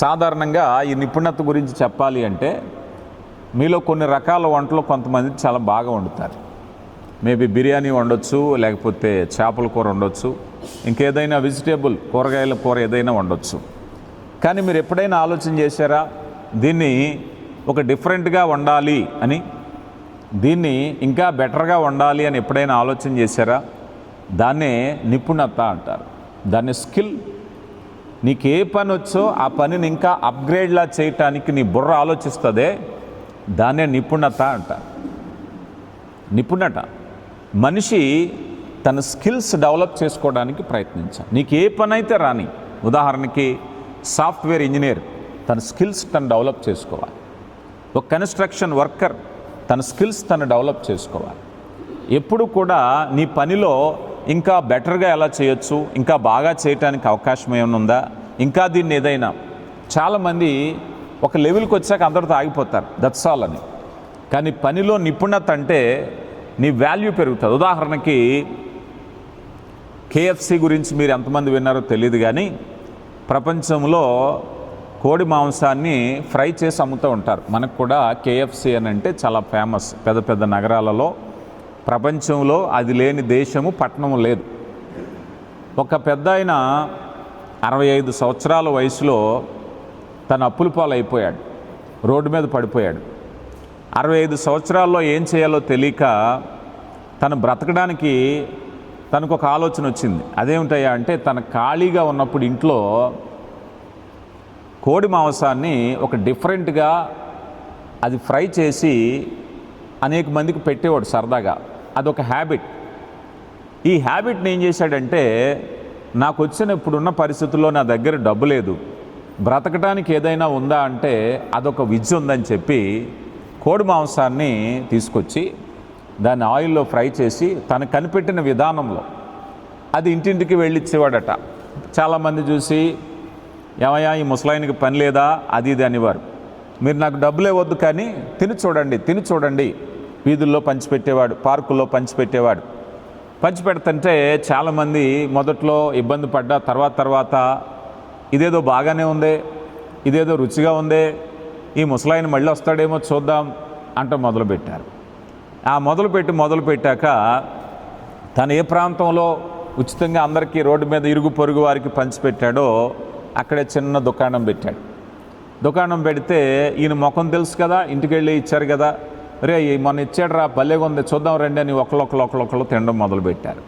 సాధారణంగా ఈ నిపుణత గురించి చెప్పాలి అంటే, మీలో కొన్ని రకాల వంటలు కొంతమంది చాలా బాగా వండుతారు. మేబీ బిర్యానీ వండొచ్చు, లేకపోతే చేపల కూర వండొచ్చు, ఇంకేదైనా వెజిటేబుల్ కూరగాయల కూర ఏదైనా వండొచ్చు. కానీ మీరు ఎప్పుడైనా ఆలోచన చేశారా, దీన్ని ఒక డిఫరెంట్గా వండాలి అని, దీన్ని ఇంకా బెటర్గా వండాలి అని ఎప్పుడైనా ఆలోచన చేశారా? దాన్నే నిపుణత అంటారు, దాన్ని స్కిల్. నీకు ఏ పని వచ్చో ఆ పనిని ఇంకా అప్గ్రేడ్లా చేయటానికి నీ బుర్ర ఆలోచిస్తుందే, దాన్నే నిపుణత అంటారు. నిపుణత మనిషి తన స్కిల్స్ డెవలప్ చేసుకోవడానికి ప్రయత్నించాలి. నీకు ఏ పని అయితే రాని, ఉదాహరణకి సాఫ్ట్వేర్ ఇంజనీర్ తన స్కిల్స్ తను డెవలప్ చేసుకోవాలి. ఒక కన్స్ట్రక్షన్ వర్కర్ తన స్కిల్స్ తను డెవలప్ చేసుకోవాలి. ఎప్పుడు కూడా నీ పనిలో ఇంకా బెటర్గా ఎలా చేయొచ్చు, ఇంకా బాగా చేయటానికి అవకాశం ఏమైనా ఉందా, ఇంకా దీన్ని ఏదైనా. చాలామంది ఒక లెవెల్కి వచ్చాక అందరితో ఆగిపోతారు, దట్స్ ఆల్ అని. కానీ పనిలో నిపుణత అంటే నీ వాల్యూ పెరుగుతుంది. ఉదాహరణకి కేఎఫ్సి గురించి మీరు ఎంతమంది విన్నారో తెలియదు, కానీ ప్రపంచంలో కోడి మాంసాన్ని ఫ్రై చేసి అమ్ముతూ ఉంటారు. మనకు కూడా కేఎఫ్సి అని అంటే చాలా ఫేమస్. పెద్ద పెద్ద నగరాలలో, ప్రపంచంలో అది లేని దేశము పట్టణము లేదు. ఒక పెద్ద ఆయన 65 సంవత్సరాల వయసులో తన అప్పుల పాలు అయిపోయాడు, రోడ్డు మీద పడిపోయాడు. 65 సంవత్సరాల్లో ఏం చేయాలో తెలియక తను బ్రతకడానికి తనకు ఒక ఆలోచన వచ్చింది. అదేమిటయ్యా అంటే, తన ఖాళీగా ఉన్నప్పుడు ఇంట్లో కోడి మాంసాన్ని ఒక డిఫరెంట్గా అది ఫ్రై చేసి అనేక మందికి పెట్టేవాడు సరదాగా. అదొక హ్యాబిట్. ఈ హ్యాబిట్ని ఏం చేశాడంటే, నాకు వచ్చిన ఇప్పుడున్న పరిస్థితుల్లో నా దగ్గర డబ్బు లేదు, బ్రతకడానికి ఏదైనా ఉందా అంటే అదొక విద్య ఉందని చెప్పి కోడి మాంసాన్ని తీసుకొచ్చి దాన్ని ఆయిల్లో ఫ్రై చేసి తను కనిపెట్టిన విధానంలో అది ఇంటింటికి వెళ్ళిచ్చేవాడట. చాలామంది చూసి, ఏమయ్యా ఈ ముసలాయనకి పని లేదా, అది ఇది అనేవారు. మీరు నాకు డబ్బులే వద్దు కానీ తిని చూడండి. వీధుల్లో పంచిపెట్టేవాడు, పార్కుల్లో పంచిపెట్టేవాడు. పంచిపెడుతుంటే చాలామంది మొదట్లో ఇబ్బంది పడ్డా తర్వాత ఇదేదో బాగానే ఉందే, ఇదేదో రుచిగా ఉందే, ఈ ముసలాయన మళ్ళీ వస్తాడేమో చూద్దాం అంట మొదలుపెట్టారు. ఆ మొదలుపెట్టాక తను ఏ ప్రాంతంలో ఉచితంగా అందరికీ రోడ్డు మీద ఇరుగు పొరుగు వారికి పంచిపెట్టాడో అక్కడే చిన్న దుకాణం పెట్టాడు. దుకాణం పెడితే ఈయన ముఖం తెలుసు కదా, ఇంటికి వెళ్ళి ఇచ్చారు కదా, రే మొన్న ఇచ్చాడు రా, భలేగా ఉంది, చూద్దాం రండి అని ఒకళ్ళు తినడం మొదలుపెట్టారు.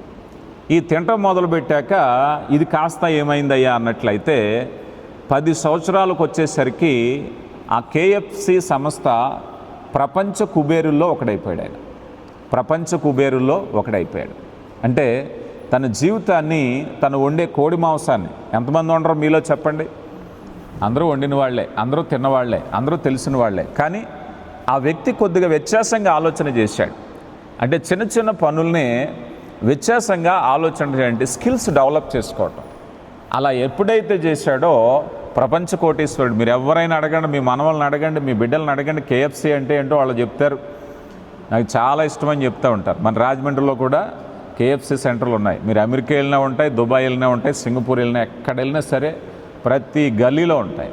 ఈ తినడం మొదలుపెట్టాక ఇది కాస్త ఏమైందయ్యా అన్నట్లయితే 10 సంవత్సరాలకు వచ్చేసరికి ఆ కేఎఫ్సి సంస్థ ప్రపంచ కుబేరుల్లో ఒకడైపోయాడు. అంటే తన జీవితాన్ని, తను వండే కోడి మాంసాన్ని, ఎంతమంది వండరు మీలో చెప్పండి? అందరూ వండిన వాళ్ళే, అందరూ తిన్నవాళ్లే, అందరూ తెలిసిన వాళ్ళే. కానీ ఆ వ్యక్తి కొద్దిగా వ్యత్యాసంగా ఆలోచన చేశాడు. అంటే చిన్న చిన్న పనుల్ని వ్యత్యాసంగా ఆలోచన చేయండి, స్కిల్స్ డెవలప్ చేసుకోవటం. అలా ఎప్పుడైతే చేశాడో ప్రపంచ కోటీశ్వరుడు. మీరు ఎవరైనా అడగండి, మీ మనవల్ని అడగండి, మీ బిడ్డలను అడగండి, కేఎఫ్సి అంటే ఏంటో వాళ్ళు చెప్తారు. నాకు చాలా ఇష్టమని చెప్తూ ఉంటారు. మన రాజమండ్రిలో కూడా కేఎఫ్సి సెంటర్లు ఉన్నాయి. మీరు అమెరికా వెళ్ళినా ఉంటాయి, దుబాయ్ వెళ్ళినా ఉంటాయి, సింగపూర్ వెళ్ళినా, ఎక్కడ వెళ్ళినా సరే ప్రతి గల్లీలో ఉంటాయి.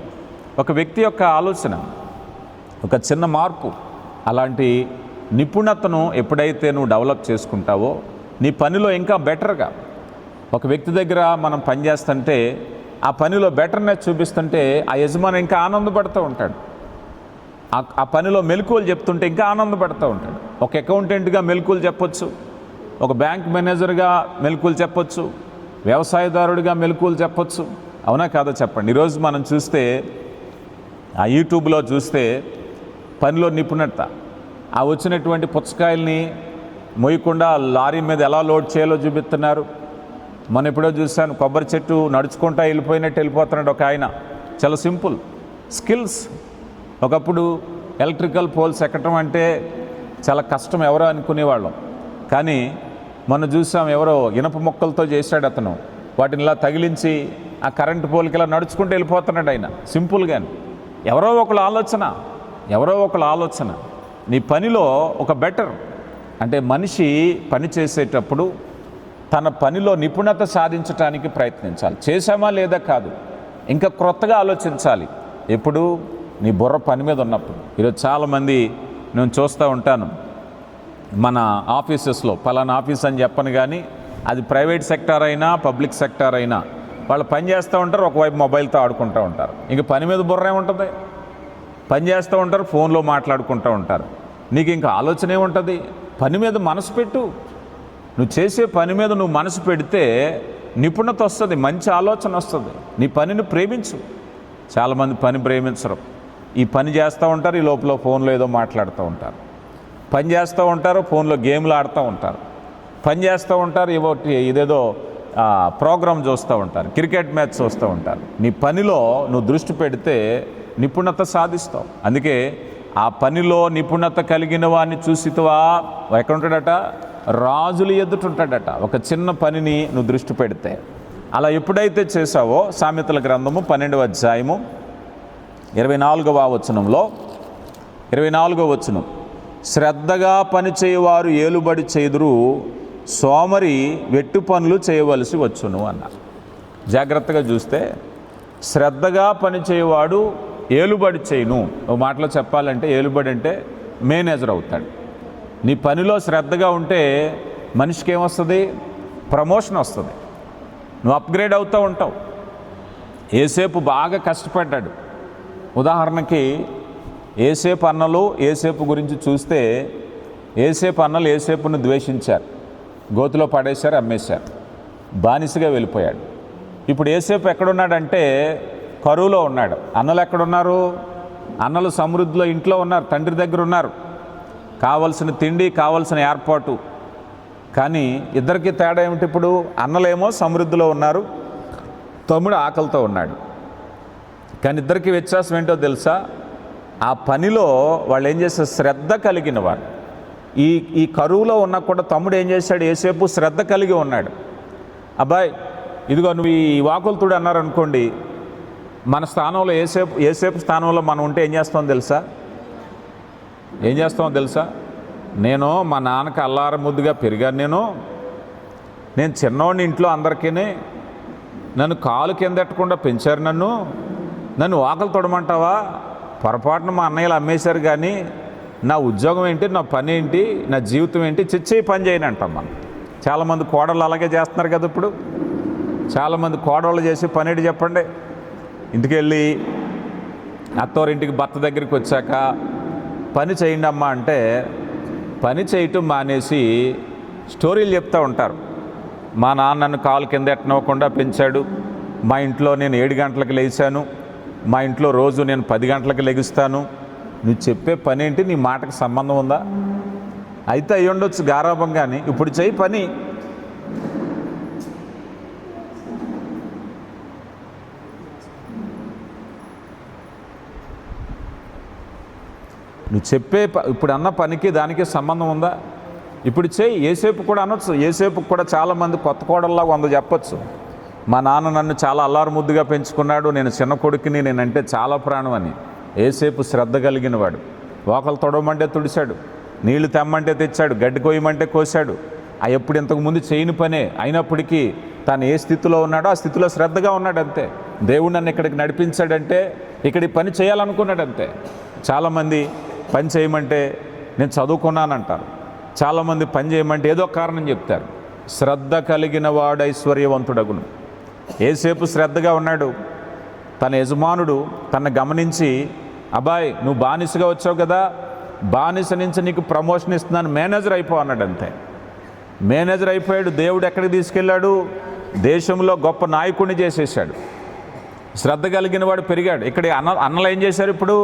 ఒక వ్యక్తి యొక్క ఆలోచన, ఒక చిన్న మార్పు, అలాంటి నిపుణతను ఎప్పుడైతే నువ్వు డెవలప్ చేసుకుంటావో నీ పనిలో ఇంకా బెటర్గా, ఒక వ్యక్తి దగ్గర మనం పనిచేస్తుంటే ఆ పనిలో బెటర్నెస్ చూపిస్తుంటే ఆ యజమాని ఇంకా ఆనందపడుతూ ఉంటాడు. ఆ పనిలో మెలకువలు చెప్తుంటే ఇంకా ఆనందపడుతూ ఉంటాడు. ఒక అకౌంటెంట్గా మెలకువలు చెప్పొచ్చు, ఒక బ్యాంక్ మేనేజర్గా మెలకువలు చెప్పొచ్చు, వ్యవసాయదారుడిగా మెలకువలు చెప్పొచ్చు. అవునా కాదో చెప్పండి. ఈరోజు మనం చూస్తే ఆ యూట్యూబ్లో చూస్తే పనిలో నిపుణత, ఆ వచ్చినటువంటి పుచ్చకాయల్ని మోయకుండా లారీ మీద ఎలా లోడ్ చేయాలో చూపిస్తున్నారు. మనం ఎప్పుడో చూశాను, కొబ్బరి చెట్టు నడుచుకుంటా వెళ్ళిపోతున్నాడు ఒక ఆయన. చాలా సింపుల్ స్కిల్స్. ఒకప్పుడు ఎలక్ట్రికల్ పోల్స్ ఎక్కడం అంటే చాలా కష్టం ఎవరో అనుకునేవాళ్ళం. కానీ మనం చూసాం, ఎవరో ఇనప మొక్కలతో చేశాడు అతను. వాటిని ఇలా తగిలించి ఆ కరెంటు పోల్కి ఇలా నడుచుకుంటూ వెళ్ళిపోతున్నాడు ఆయన, సింపుల్గాని. ఎవరో ఒకళ్ళ ఆలోచన నీ పనిలో ఒక బెటర్. అంటే మనిషి పని చేసేటప్పుడు తన పనిలో నిపుణత సాధించడానికి ప్రయత్నించాలి. చేశామా లేదా కాదు, ఇంకా క్రొత్తగా ఆలోచించాలి. ఎప్పుడు నీ బుర్ర పని మీద ఉన్నప్పుడు. ఈరోజు చాలామంది నేను చూస్తూ ఉంటాను, మన ఆఫీసెస్లో పలానా ఆఫీస్ అని చెప్పను కానీ అది ప్రైవేట్ సెక్టార్ అయినా పబ్లిక్ సెక్టార్ అయినా వాళ్ళు పని చేస్తూ ఉంటారు, ఒకవైపు మొబైల్తో ఆడుకుంటూ ఉంటారు. ఇంక పని మీద బుర్ర ఏముంటుంది? పని చేస్తూ ఉంటారు, ఫోన్లో మాట్లాడుకుంటూ ఉంటారు. నీకు ఇంకా ఆలోచన ఏముంటుంది? పని మీద మనసు పెట్టు. నువ్వు చేసే పని మీద నువ్వు మనసు పెడితే నిపుణత వస్తుంది, మంచి ఆలోచన వస్తుంది. నీ పనిని ప్రేమించు. చాలామంది పని ప్రేమించరు. ఈ పని చేస్తూ ఉంటారు, ఈ లోపల ఫోన్లో ఏదో మాట్లాడుతూ ఉంటారు. పని చేస్తూ ఉంటారు, ఫోన్లో గేమ్లు ఆడుతూ ఉంటారు. పని చేస్తూ ఉంటారు, ఇదేదో ప్రోగ్రామ్ చూస్తూ ఉంటారు, క్రికెట్ మ్యాచ్ చూస్తూ ఉంటారు. నీ పనిలో నువ్వు దృష్టి పెడితే నిపుణత సాధిస్తావు. అందుకే ఆ పనిలో నిపుణత కలిగిన వాడిని చూసితవా ఎక్కడుంటాడట? రాజులు ఎదుటుంటాడట. ఒక చిన్న పనిని నువ్వు దృష్టి పెడితే. అలా ఎప్పుడైతే చేసావో సామెతల గ్రంథము 12వ అధ్యాయము 24వ వచనంలో 24వ వచనం, శ్రద్ధగా పనిచేయవారు ఏలుబడి చేదురు, సోమరి వెట్టు పనులు చేయవలసి వచ్చును అన్నారు. జాగ్రత్తగా చూస్తే శ్రద్ధగా పనిచేయవాడు ఏలుబడి చేయను. ఒక మాటలో చెప్పాలంటే ఏలుబడి అంటే మేనేజర్ అవుతాడు. నీ పనిలో శ్రద్ధగా ఉంటే మనిషికి ఏమొస్తుంది? ప్రమోషన్ వస్తుంది, నువ్వు అప్గ్రేడ్ అవుతూ ఉంటావు. ఏసేపు బాగా కష్టపడ్డాడు. ఉదాహరణకి ఏసేపు అన్నలు ఏసేపు గురించి చూస్తే ఏసేపు అన్నలు ఏసేపును ద్వేషించారు, గోతిలో పడేశారు, అమ్మేశారు, బానిసగా వెళ్ళిపోయాడు. ఇప్పుడు ఏసేపు ఎక్కడున్నాడంటే కరువులో ఉన్నాడు. అన్నలు ఎక్కడున్నారు? అన్నలు సమృద్ధిలో ఇంట్లో ఉన్నారు, తండ్రి దగ్గర ఉన్నారు, కావలసిన తిండి కావలసిన ఏర్పాటు. కానీ ఇద్దరికి తేడా ఏమిటి? ఇప్పుడు అన్నలేమో సమృద్ధిలో ఉన్నారు, తమ్ముడు ఆకలితో ఉన్నాడు. కానీ ఇద్దరికి వ్యత్యాసం ఏంటో తెలుసా? ఆ పనిలో వాళ్ళు ఏం చేస్తారు? శ్రద్ధ కలిగిన వారు. ఈ కరువులో ఉన్నా కూడా తమ్ముడు ఏం చేశాడు? ఏసేపు శ్రద్ధ కలిగి ఉన్నాడు. అబ్బాయి ఇదిగో నువ్వు ఈ వాకులతుడు అన్నారనుకోండి, మన స్థానంలో ఏసేపు స్థానంలో మనం ఉంటే ఏం చేస్తామో తెలుసా? నేను మా నాన్నకి అల్లార ముద్దుగా పెరిగాను. నేను చిన్నవాడిని, ఇంట్లో అందరికీ నన్ను కాలు కిందెట్టకుండా పెంచారు. నన్ను వాకలు తొడమంటావా? పొరపాటున మా అన్నయ్యలు అమ్మేశారు, కానీ నా ఉద్యోగం ఏంటి, నా పని ఏంటి, నా జీవితం ఏంటి, చిచ్చే పని చేయని అంటాం మనం. చాలామంది కోడళ్ళు అలాగే చేస్తున్నారు కదా. ఇప్పుడు చాలామంది కోడళ్ళు చేసి పని ఏంటి చెప్పండి? ఇంటికెళ్ళి అత్తవారింటికి భర్త దగ్గరికి వచ్చాక పని చేయండి అమ్మా అంటే పని చేయటం మానేసి స్టోరీలు చెప్తూ ఉంటారు. మా నాన్న నన్ను కాలు కింద ఎట్టనివ్వకుండా పెంచాడు, మా ఇంట్లో నేను 7 గంటలకు లేచాను, మా ఇంట్లో రోజు నేను 10 గంటలకు లెగుస్తాను. నువ్వు చెప్పే పని ఏంటి? నీ మాటకు సంబంధం ఉందా? అయితే అయ్యి ఉండొచ్చు గారాబం, కానీ ఇప్పుడు చెయ్యి పని. నువ్వు చెప్పే ఇప్పుడు అన్న పనికి దానికి సంబంధం ఉందా? ఇప్పుడు చెయ్యి. ఏసేపు కూడా అనొచ్చు. ఏసేపుకు కూడా చాలామంది కొత్త కోడల్లాగా 100 చెప్పచ్చు. మా నాన్న నన్ను చాలా అల్లారు ముద్దుగా పెంచుకున్నాడు, నేను చిన్న కొడుకుని, నేనంటే చాలా ప్రాణం అని. ఏసేపు శ్రద్ధ కలిగిన వాడు. వాకలు తొడవమంటే తుడిచాడు, నీళ్లు తెమ్మంటే తెచ్చాడు, గడ్డి కోయమంటే కోసాడు. ఎప్పుడు ఇంతకుముందు చేయని పనే అయినప్పటికీ తాను ఏ స్థితిలో ఉన్నాడో ఆ స్థితిలో శ్రద్ధగా ఉన్నాడు అంతే. దేవుడు నన్ను ఇక్కడికి నడిపించాడంటే ఇక్కడ ఈ పని చేయాలనుకున్నాడు అంతే. చాలామంది పని చేయమంటే నేను చదువుకున్నానంటారు, చాలామంది పని చేయమంటే ఏదో కారణం చెప్తారు. శ్రద్ధ కలిగిన వాడు ఐశ్వర్యవంతుడగును. ఏసేపు శ్రద్ధగా ఉన్నాడు. తన యజమానుడు తను గమనించి, అబ్బాయి నువ్వు బానిసగా వచ్చావు కదా, బానిస నుంచి నీకు ప్రమోషన్ ఇస్తున్నాను, మేనేజర్ అయిపో అన్నాడు అంతే. మేనేజర్ అయిపోయాడు. దేవుడు ఎక్కడికి తీసుకెళ్ళాడు? దేశంలో గొప్ప నాయకుడిని చేసేసాడు. శ్రద్ధ కలిగిన వాడు పెరిగాడు. ఇక్కడ అన్నలు ఏం చేశారు? ఇప్పుడు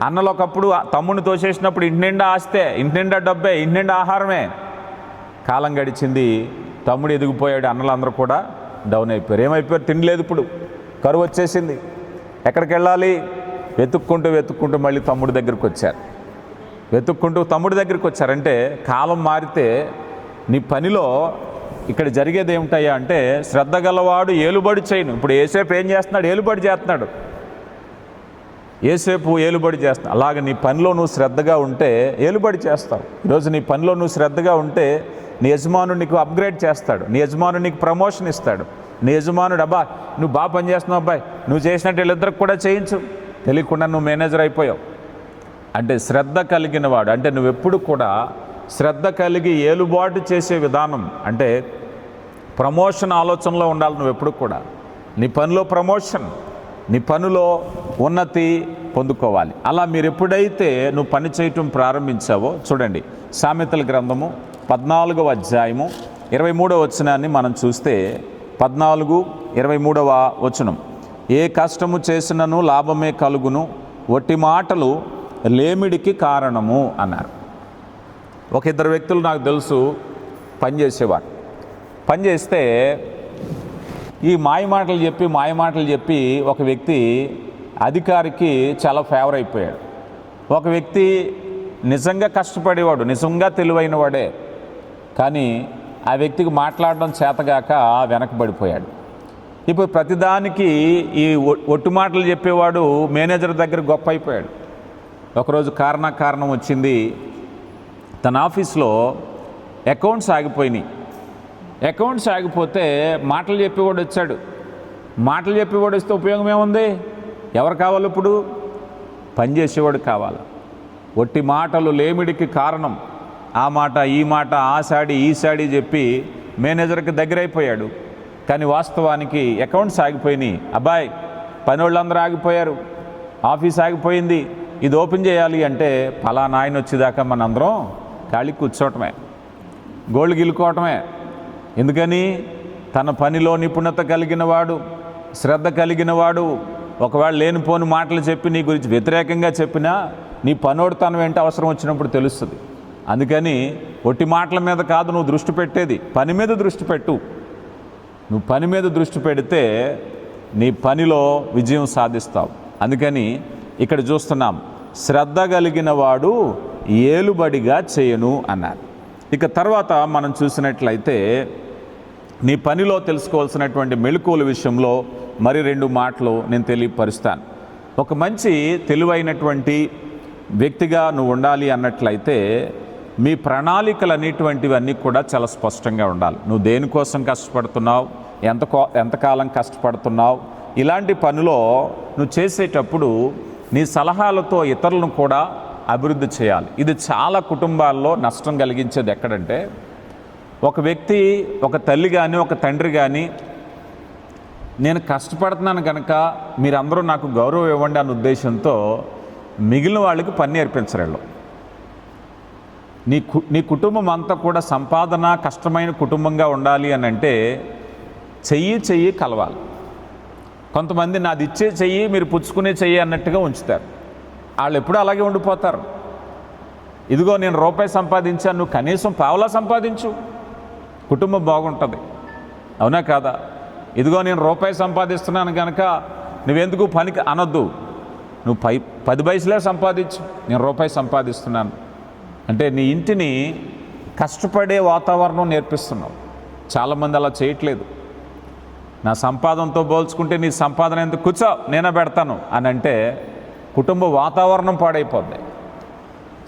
అన్నలు ఒకప్పుడు తమ్ముడిని తోసేసినప్పుడు ఇంటి నిండా ఆస్తే, ఇంటి నిండా డబ్బే, ఇంటి నిండా ఆహారమే. కాలం గడిచింది, తమ్ముడు ఎదిగిపోయాడు, అన్నలందరూ కూడా డౌన్ అయిపోయారు. ఏమైపోయారు? తినలేదు. ఇప్పుడు కరువు వచ్చేసింది. ఎక్కడికి వెళ్ళాలి? వెతుక్కుంటూ మళ్ళీ తమ్ముడి దగ్గరికి వచ్చారు. తమ్ముడి దగ్గరికి వచ్చారంటే కాలం మారితే నీ పనిలో ఇక్కడ జరిగేది ఏమిటయ్యా అంటే శ్రద్ధ గలవాడు ఏలుబడి చేయను. ఇప్పుడు ఏసేపు ఏం చేస్తున్నాడు? ఏలుబడి చేస్తున్నాడు. ఏసేపు ఏలుబడి చేస్తావు. అలాగే నీ పనిలో నువ్వు శ్రద్ధగా ఉంటే ఏలుబడి చేస్తావు. ఈరోజు నీ పనిలో నువ్వు శ్రద్ధగా ఉంటే నీ యజమానుడు నీకు అప్గ్రేడ్ చేస్తాడు, నీ యజమానుడు నీకు ప్రమోషన్ ఇస్తాడు. నీ యజమానుడు అబ్బా నువ్వు బాగా పనిచేస్తున్నావు అబ్బాయి, నువ్వు చేసినట్టు వీళ్ళిద్దరికి కూడా చేయించు, తెలియకుండా నువ్వు మేనేజర్ అయిపోయావు. అంటే శ్రద్ధ కలిగిన వాడు, అంటే నువ్వెప్పుడు కూడా శ్రద్ధ కలిగి ఏలుబాటు చేసే విధానం, అంటే ప్రమోషన్ ఆలోచనలో ఉండాలి. నువ్వెప్పుడు కూడా నీ పనిలో ప్రమోషన్, నీ పనిలో ఉన్నతి పొందుకోవాలి. అలా మీరు ఎప్పుడైతే నువ్వు పని చేయటం ప్రారంభించావో చూడండి, సామెతల గ్రంథము 14వ అధ్యాయము 23వ వచనాన్ని మనం చూస్తే 14:23 వచనం, ఏ కష్టము చేసినను లాభమే కలుగును, ఒట్టి మాటలు లేమిడికి కారణము అన్నారు. ఒక ఇద్దరు వ్యక్తులు నాకు తెలుసు పనిచేసేవారు. పనిచేస్తే ఈ మాయమాటలు చెప్పి ఒక వ్యక్తి అధికారికి చాలా ఫేవర్ అయిపోయాడు. ఒక వ్యక్తి నిజంగా కష్టపడేవాడు, నిజంగా తెలివైన వాడే, కానీ ఆ వ్యక్తికి మాట్లాడడం చేతగాక వెనకబడిపోయాడు. ఇప్పుడు ప్రతిదానికి ఈ ఒట్టు మాటలు చెప్పేవాడు మేనేజర్ దగ్గర గొప్ప అయిపోయాడు. ఒకరోజు కారణం వచ్చింది, తన ఆఫీస్లో అకౌంట్స్ ఆగిపోయినాయి. అకౌంట్స్ ఆగిపోతే మాటలు చెప్పేవాడు వచ్చాడు. మాటలు చెప్పేవాడు వస్తే ఉపయోగం ఏముంది? ఎవరు కావాలి ఇప్పుడు? పనిచేసేవాడు కావాలి. ఒట్టి మాటలు లేమిడికి కారణం, ఆ మాట ఈ మాట, ఆ సాడి ఈ సాడి చెప్పి మేనేజర్కి దగ్గర అయిపోయాడు. కానీ వాస్తవానికి అకౌంట్స్ ఆగిపోయినాయి. అబ్బాయి పని వాళ్ళందరూ ఆగిపోయారు, ఆఫీస్ ఆగిపోయింది, ఇది ఓపెన్ చేయాలి అంటే ఫలానా ఆయన వచ్చేదాకా మనందరం ఖాళీ కూర్చోవటమే, గోళ్ళు గిలుకోవటమే. ఎందుకని? తన పనిలో నిపుణత కలిగిన వాడు, శ్రద్ధ కలిగిన వాడు ఒకవేళ లేనిపోని మాటలు చెప్పి నీ గురించి వ్యతిరేకంగా చెప్పినా నీ పనోడుతనం ఏంటో అవసరం వచ్చినప్పుడు తెలుస్తుంది. అందుకని ఒట్టి మాటల మీద కాదు నువ్వు దృష్టి పెట్టేది, పని మీద దృష్టి పెట్టు. నువ్వు పని మీద దృష్టి పెడితే నీ పనిలో విజయం సాధిస్తావు. అందుకని ఇక్కడ చూస్తున్నాం, శ్రద్ధ కలిగిన వాడు ఏలుబడిగా చేయను అన్నారు. ఇక తర్వాత మనం చూసినట్లయితే నీ పనిలో తెలుసుకోవాల్సినటువంటి మెళకువల విషయంలో మరి 2 మాటలు నేను తెలియపరుస్తాను. ఒక మంచి తెలివైనటువంటి వ్యక్తిగా నువ్వు ఉండాలి అన్నట్లయితే మీ ప్రణాళికలు అనేటువంటివన్నీ కూడా చాలా స్పష్టంగా ఉండాలి. నువ్వు దేనికోసం కష్టపడుతున్నావు, ఎంతకాలం కష్టపడుతున్నావు, ఇలాంటి పనిలో నువ్వు చేసేటప్పుడు నీ సలహాలతో ఇతరులను కూడా అభివృద్ధి చేయాలి. ఇది చాలా కుటుంబాల్లో నష్టం కలిగించేది ఎక్కడంటే, ఒక వ్యక్తి, ఒక తల్లి కానీ ఒక తండ్రి కానీ నేను కష్టపడుతున్నాను కనుక మీరందరూ నాకు గౌరవం ఇవ్వండి అన్న ఉద్దేశంతో మిగిలిన వాళ్ళకి పని నేర్పించరు. నీ కుటుంబం అంతా కూడా సంపాదన కష్టమైన కుటుంబంగా ఉండాలి అని అంటే చెయ్యి కలవాలి. కొంతమంది నాది ఇచ్చే చెయ్యి మీరు పుచ్చుకునే చెయ్యి అన్నట్టుగా ఉంచుతారు. వాళ్ళు ఎప్పుడూ అలాగే ఉండిపోతారు. ఇదిగో నేను రూపాయి సంపాదించాను, నువ్వు కనీసం పావలా సంపాదించు, కుటుంబం బాగుంటుంది. అవునా కాదా? ఇదిగో నేను రూపాయి సంపాదిస్తున్నాను కనుక నువ్వెందుకు పనికి అనొద్దు, నువ్వు 10 పైసలే సంపాదించు, నేను రూపాయి సంపాదిస్తున్నాను అంటే నీ ఇంటిని కష్టపడే వాతావరణం నేర్పిస్తున్నావు. చాలామంది అలా చేయట్లేదు. నా సంపాదనతో పోల్చుకుంటే నీ సంపాదన ఎందుకు, కూర్చో నేనే పెడతాను అని అంటే కుటుంబ వాతావరణం పాడైపోద్ది,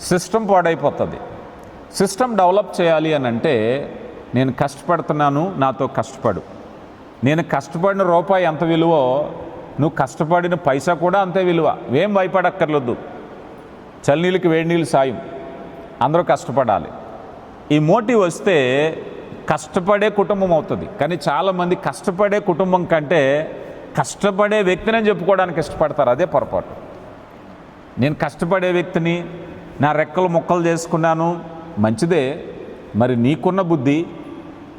సిస్టమ్ పాడైపోతుంది. సిస్టమ్ డెవలప్ చేయాలి అని అంటే నేను కష్టపడుతున్నాను, నాతో కష్టపడు. నేను కష్టపడిన రూపాయి ఎంత విలువో నువ్వు కష్టపడిన పైసా కూడా అంతే విలువ. ఏం భయపడక్కర్లేదు. చల్లనీళ్ళకి వేడి నీళ్ళు సాయం, అందరూ కష్టపడాలి. ఈ మోటివ్ వస్తే కష్టపడే కుటుంబం అవుతుంది. కానీ చాలామంది కష్టపడే కుటుంబం కంటే కష్టపడే వ్యక్తిని చెప్పుకోవడానికి ఇష్టపడతారు. అదే పొరపాటు. నేను కష్టపడే వ్యక్తిని, నా రెక్కలు ముక్కలు చేసుకున్నాను, మంచిదే. మరి నీకున్న బుద్ధి,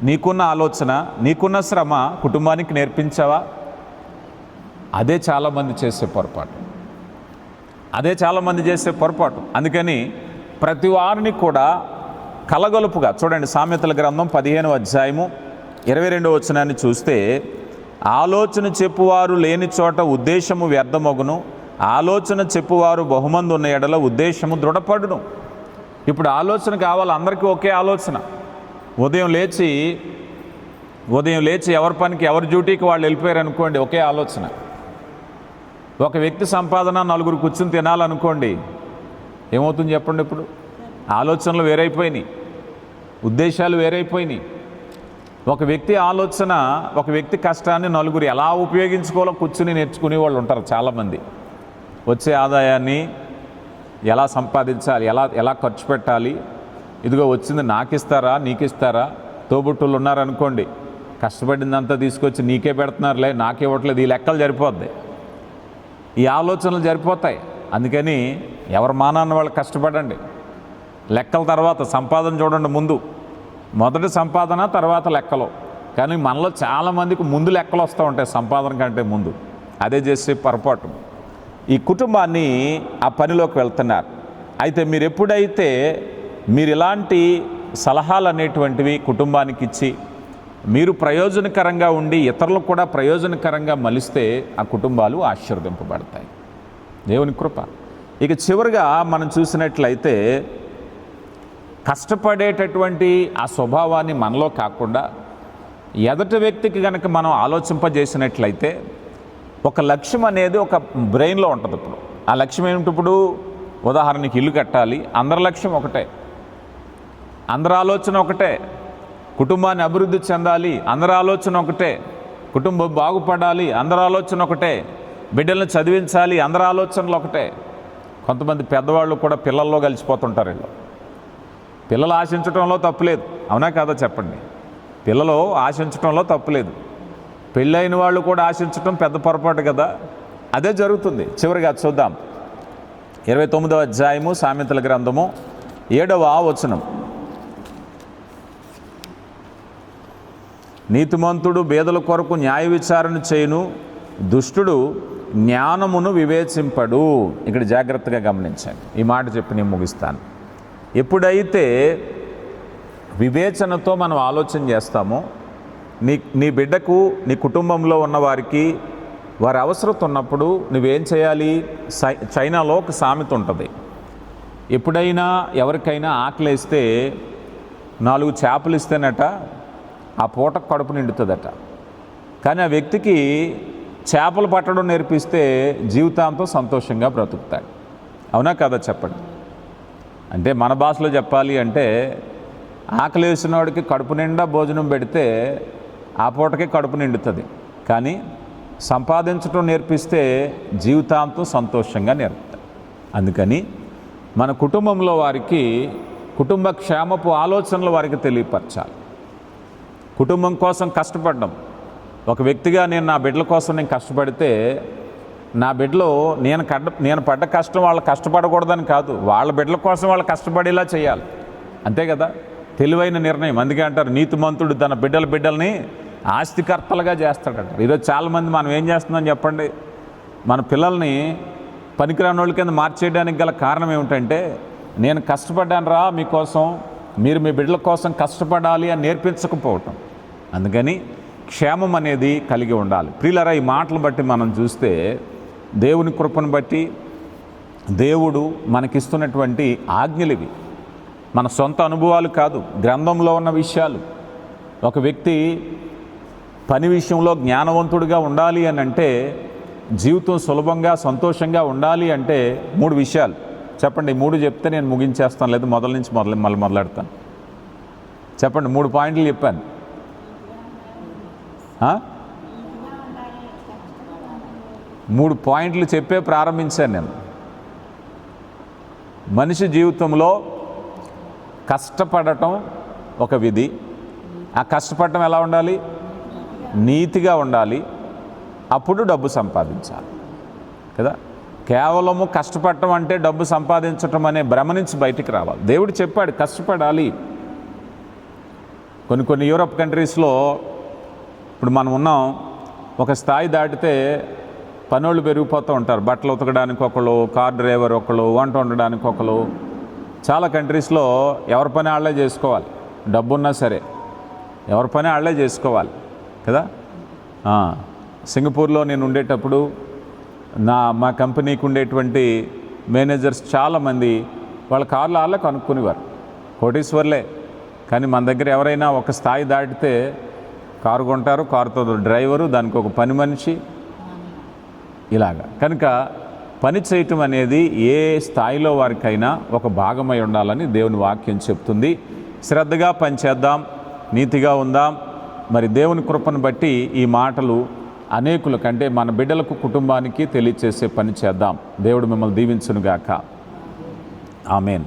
నీకున్న ఆలోచన, నీకున్న శ్రమ కుటుంబానికి నేర్పించావా? అదే చాలామంది చేసే పొరపాటు. అందుకని ప్రతి వారిని కూడా కలగలుపుగా చూడండి. సామెతల గ్రంథం 15వ అధ్యాయము 22వ వచనాన్ని చూస్తే, ఆలోచన చెప్పువారు లేని చోట ఉద్దేశము వ్యర్థమగును, ఆలోచన చెప్పువారు బహుమంది ఉన్న ఎడల ఉద్దేశము దృఢపడును. ఇప్పుడు ఆలోచన కావాలి అందరికీ, ఒకే ఆలోచన. ఉదయం లేచి ఎవరి పనికి ఎవరి డ్యూటీకి వాళ్ళు వెళ్ళిపోయారు అనుకోండి, ఒకే ఆలోచన. ఒక వ్యక్తి సంపాదన నలుగురు కూర్చుని తినాలనుకోండి, ఏమవుతుంది చెప్పండి? ఇప్పుడు ఆలోచనలు వేరైపోయినాయి, ఉద్దేశాలు వేరైపోయినాయి. ఒక వ్యక్తి ఆలోచన, ఒక వ్యక్తి కష్టాన్ని నలుగురు ఎలా ఉపయోగించుకోవాలో కూర్చుని నేర్చుకునే వాళ్ళు ఉంటారు చాలామంది. వచ్చే ఆదాయాన్ని ఎలా సంపాదించాలి, ఎలా ఖర్చు పెట్టాలి, ఇదిగో వచ్చింది నాకు ఇస్తారా నీకు ఇస్తారా, తోబుట్టులు ఉన్నారనుకోండి, కష్టపడిందంతా తీసుకొచ్చి నీకే పెడుతున్నారులే నాకే ఇవ్వట్లేదు, ఈ లెక్కలు సరిపోద్ది, ఈ ఆలోచనలు సరిపోతాయి. అందుకని ఎవరు మానాన్న వాళ్ళు కష్టపడండి. లెక్కల తర్వాత సంపాదన చూడండి. ముందు మొదటి సంపాదన, తర్వాత లెక్కలు. కానీ మనలో చాలామందికి ముందు లెక్కలు వస్తూ ఉంటాయి సంపాదన కంటే ముందు. అదే చేసే పొరపాటు. ఈ కుటుంబాన్ని ఆ పనిలోకి వెళ్తున్నారు. అయితే మీరు ఎప్పుడైతే మీరు ఇలాంటి సలహాలు అనేటువంటివి కుటుంబానికి ఇచ్చి మీరు ప్రయోజనకరంగా ఉండి ఇతరులకు కూడా ప్రయోజనకరంగా మలిస్తే ఆ కుటుంబాలు ఆశీర్వదింపబడతాయి. దేవుని కృప. ఇక చివరిగా మనం చూసినట్లయితే కష్టపడేటటువంటి ఆ స్వభావాన్ని మనలో కాకుండా ఎదుటి వ్యక్తికి కనుక మనం ఆలోచింపజేసినట్లయితే ఒక లక్ష్యం అనేది ఒక బ్రెయిన్లో ఉంటుంది. ఇప్పుడు ఆ లక్ష్యం ఏమిటి? ఇప్పుడు ఉదాహరణకి ఇల్లు కట్టాలి, అందరి లక్ష్యం ఒకటే, అందరి ఆలోచన ఒకటే. కుటుంబాన్ని అభివృద్ధి చెందాలి, అందరి ఆలోచన ఒకటే. కుటుంబం బాగుపడాలి, అందరి ఆలోచన ఒకటే. బిడ్డలను చదివించాలి, అందరి ఆలోచనలు ఒకటే. కొంతమంది పెద్దవాళ్ళు కూడా పిల్లల్లో కలిసిపోతుంటారు. వీళ్ళు పిల్లలు ఆశించడంలో తప్పులేదు, అవునా కాదా చెప్పండి? పిల్లలు ఆశించడంలో తప్పులేదు. పెళ్ళైన వాళ్ళు కూడా ఆశించడం పెద్ద పొరపాటు కదా. అదే జరుగుతుంది. చివరిగా చూద్దాం 29వ అధ్యాయము సామెతల గ్రంథము 7వ వచనం. నీతిమంతుడు బేదల కొరకు న్యాయ విచారణ చేయును, దుష్టుడు జ్ఞానమును వివేచింపడు. ఇక్కడ జాగ్రత్తగా గమనించండి. ఈ మాట చెప్పి నేను ముగిస్తాను. ఎప్పుడైతే వివేచనతో మనం ఆలోచన చేస్తామో నీ బిడ్డకు, నీ కుటుంబంలో ఉన్నవారికి వారి అవసరం ఉన్నప్పుడు నువ్వేం చేయాలి? చైనాలో ఒక సామెత ఉంటుంది. ఎప్పుడైనా ఎవరికైనా ఆకలేస్తే 4 చేపలు ఇస్తేనట ఆ పూట కడుపు నిండుతుందట. కానీ ఆ వ్యక్తికి చేపలు పట్టడం నేర్పిస్తే జీవితాంతం సంతోషంగా బ్రతుకుతాడు. అవునా కదా చెప్పండి? అంటే మన భాషలో చెప్పాలి అంటే ఆకలి వేసిన వాడికి కడుపు నిండా భోజనం పెడితే ఆ పూటకే కడుపు నిండుతుంది. కానీ సంపాదించడం నేర్పిస్తే జీవితాంతం సంతోషంగా నేర్పుతాడు. అందుకని మన కుటుంబంలో వారికి కుటుంబ క్షేమపు ఆలోచనలు వారికి తెలియపరచాలి. కుటుంబం కోసం కష్టపడ్డం. ఒక వ్యక్తిగా నేను నా బిడ్డల కోసం నేను కష్టపడితే నా బిడ్డలో నేను పడ్డ కష్టం వాళ్ళు కష్టపడకూడదని కాదు, వాళ్ళ బిడ్డల కోసం వాళ్ళు కష్టపడేలా చేయాలి. అంతే కదా తెలివైన నిర్ణయం. అందుకే అంటారు నీతిమంతుడు తన బిడ్డల్ని ఆస్తికర్తలుగా చేస్తాడట. ఈరోజు చాలామంది మనం ఏం చేస్తుందని చెప్పండి? మన పిల్లల్ని పనికిరాని వాళ్ళ కింద మార్చేయడానికి గల కారణం ఏమిటంటే నేను కష్టపడ్డాను రా మీకోసం, మీరు మీ బిడ్డల కోసం కష్టపడాలి అని నేర్పించకపోవటం. అందుకని క్షేమం అనేది కలిగి ఉండాలి. ప్రియులారా, ఈ మాటలు బట్టి మనం చూస్తే దేవుని కృపను బట్టి దేవుడు మనకిస్తున్నటువంటి ఆజ్ఞలివి, మన సొంత అనుభవాలు కాదు, గ్రంథంలో ఉన్న విషయాలు. ఒక వ్యక్తి పని విషయంలో జ్ఞానవంతుడిగా ఉండాలి అని అంటే, జీవితం సులభంగా సంతోషంగా ఉండాలి అంటే 3 విషయాలు చెప్పండి. 3 చెప్తే నేను ముగించేస్తాను, లేదు మొదల నుంచి మళ్ళీ మొదలెడతాను. చెప్పండి, 3 పాయింట్లు చెప్పాను. 3 పాయింట్లు చెప్పే ప్రారంభించాను నేను. మనిషి జీవితంలో కష్టపడటం ఒక విధి. ఆ కష్టపడటం ఎలా ఉండాలి? నీతిగా ఉండాలి. అప్పుడు డబ్బు సంపాదించాలి కదా. కేవలము కష్టపడటం అంటే డబ్బు సంపాదించటం అనే భ్రమ నుంచి బయటికి రావాలి. దేవుడు చెప్పాడు కష్టపడాలి. కొన్ని యూరప్ కంట్రీస్లో ఇప్పుడు మనం ఉన్నాం, ఒక స్థాయి దాటితే పనులు పెరిగిపోతూ ఉంటారు. బట్టలు ఉతకడానికి ఒకళ్ళు, కార్ డ్రైవర్ ఒకళ్ళు, వంట వండడానికి ఒకళ్ళు. చాలా కంట్రీస్లో ఎవరి పని వాళ్ళే చేసుకోవాలి. డబ్బున్నా సరే ఎవరి పని వాళ్ళే చేసుకోవాలి కదా. సింగపూర్లో నేను ఉండేటప్పుడు మా కంపెనీకి ఉండేటువంటి మేనేజర్స్ చాలామంది వాళ్ళ కార్లు వాళ్ళే కనుక్కునేవారు, కోటీశ్వర్లే. కానీ మన దగ్గర ఎవరైనా ఒక స్థాయి దాటితే కారు కొంటారు, కారుతో డ్రైవరు, దానికి ఒక పని మనిషి, ఇలాగా కనుక పని చేయటం అనేది ఏ స్థాయిలో వారికైనా ఒక భాగమై ఉండాలని దేవుని వాక్యం చెప్తుంది. శ్రద్ధగా పనిచేద్దాం, నీతిగా ఉందాం. మరి దేవుని కృపను బట్టి ఈ మాటలు అనేకులకు అంటే మన బిడ్డలకు, కుటుంబానికి తెలియచేసే పని చేద్దాం. దేవుడు మిమ్మల్ని దీవించునుగాక. ఆమేన్.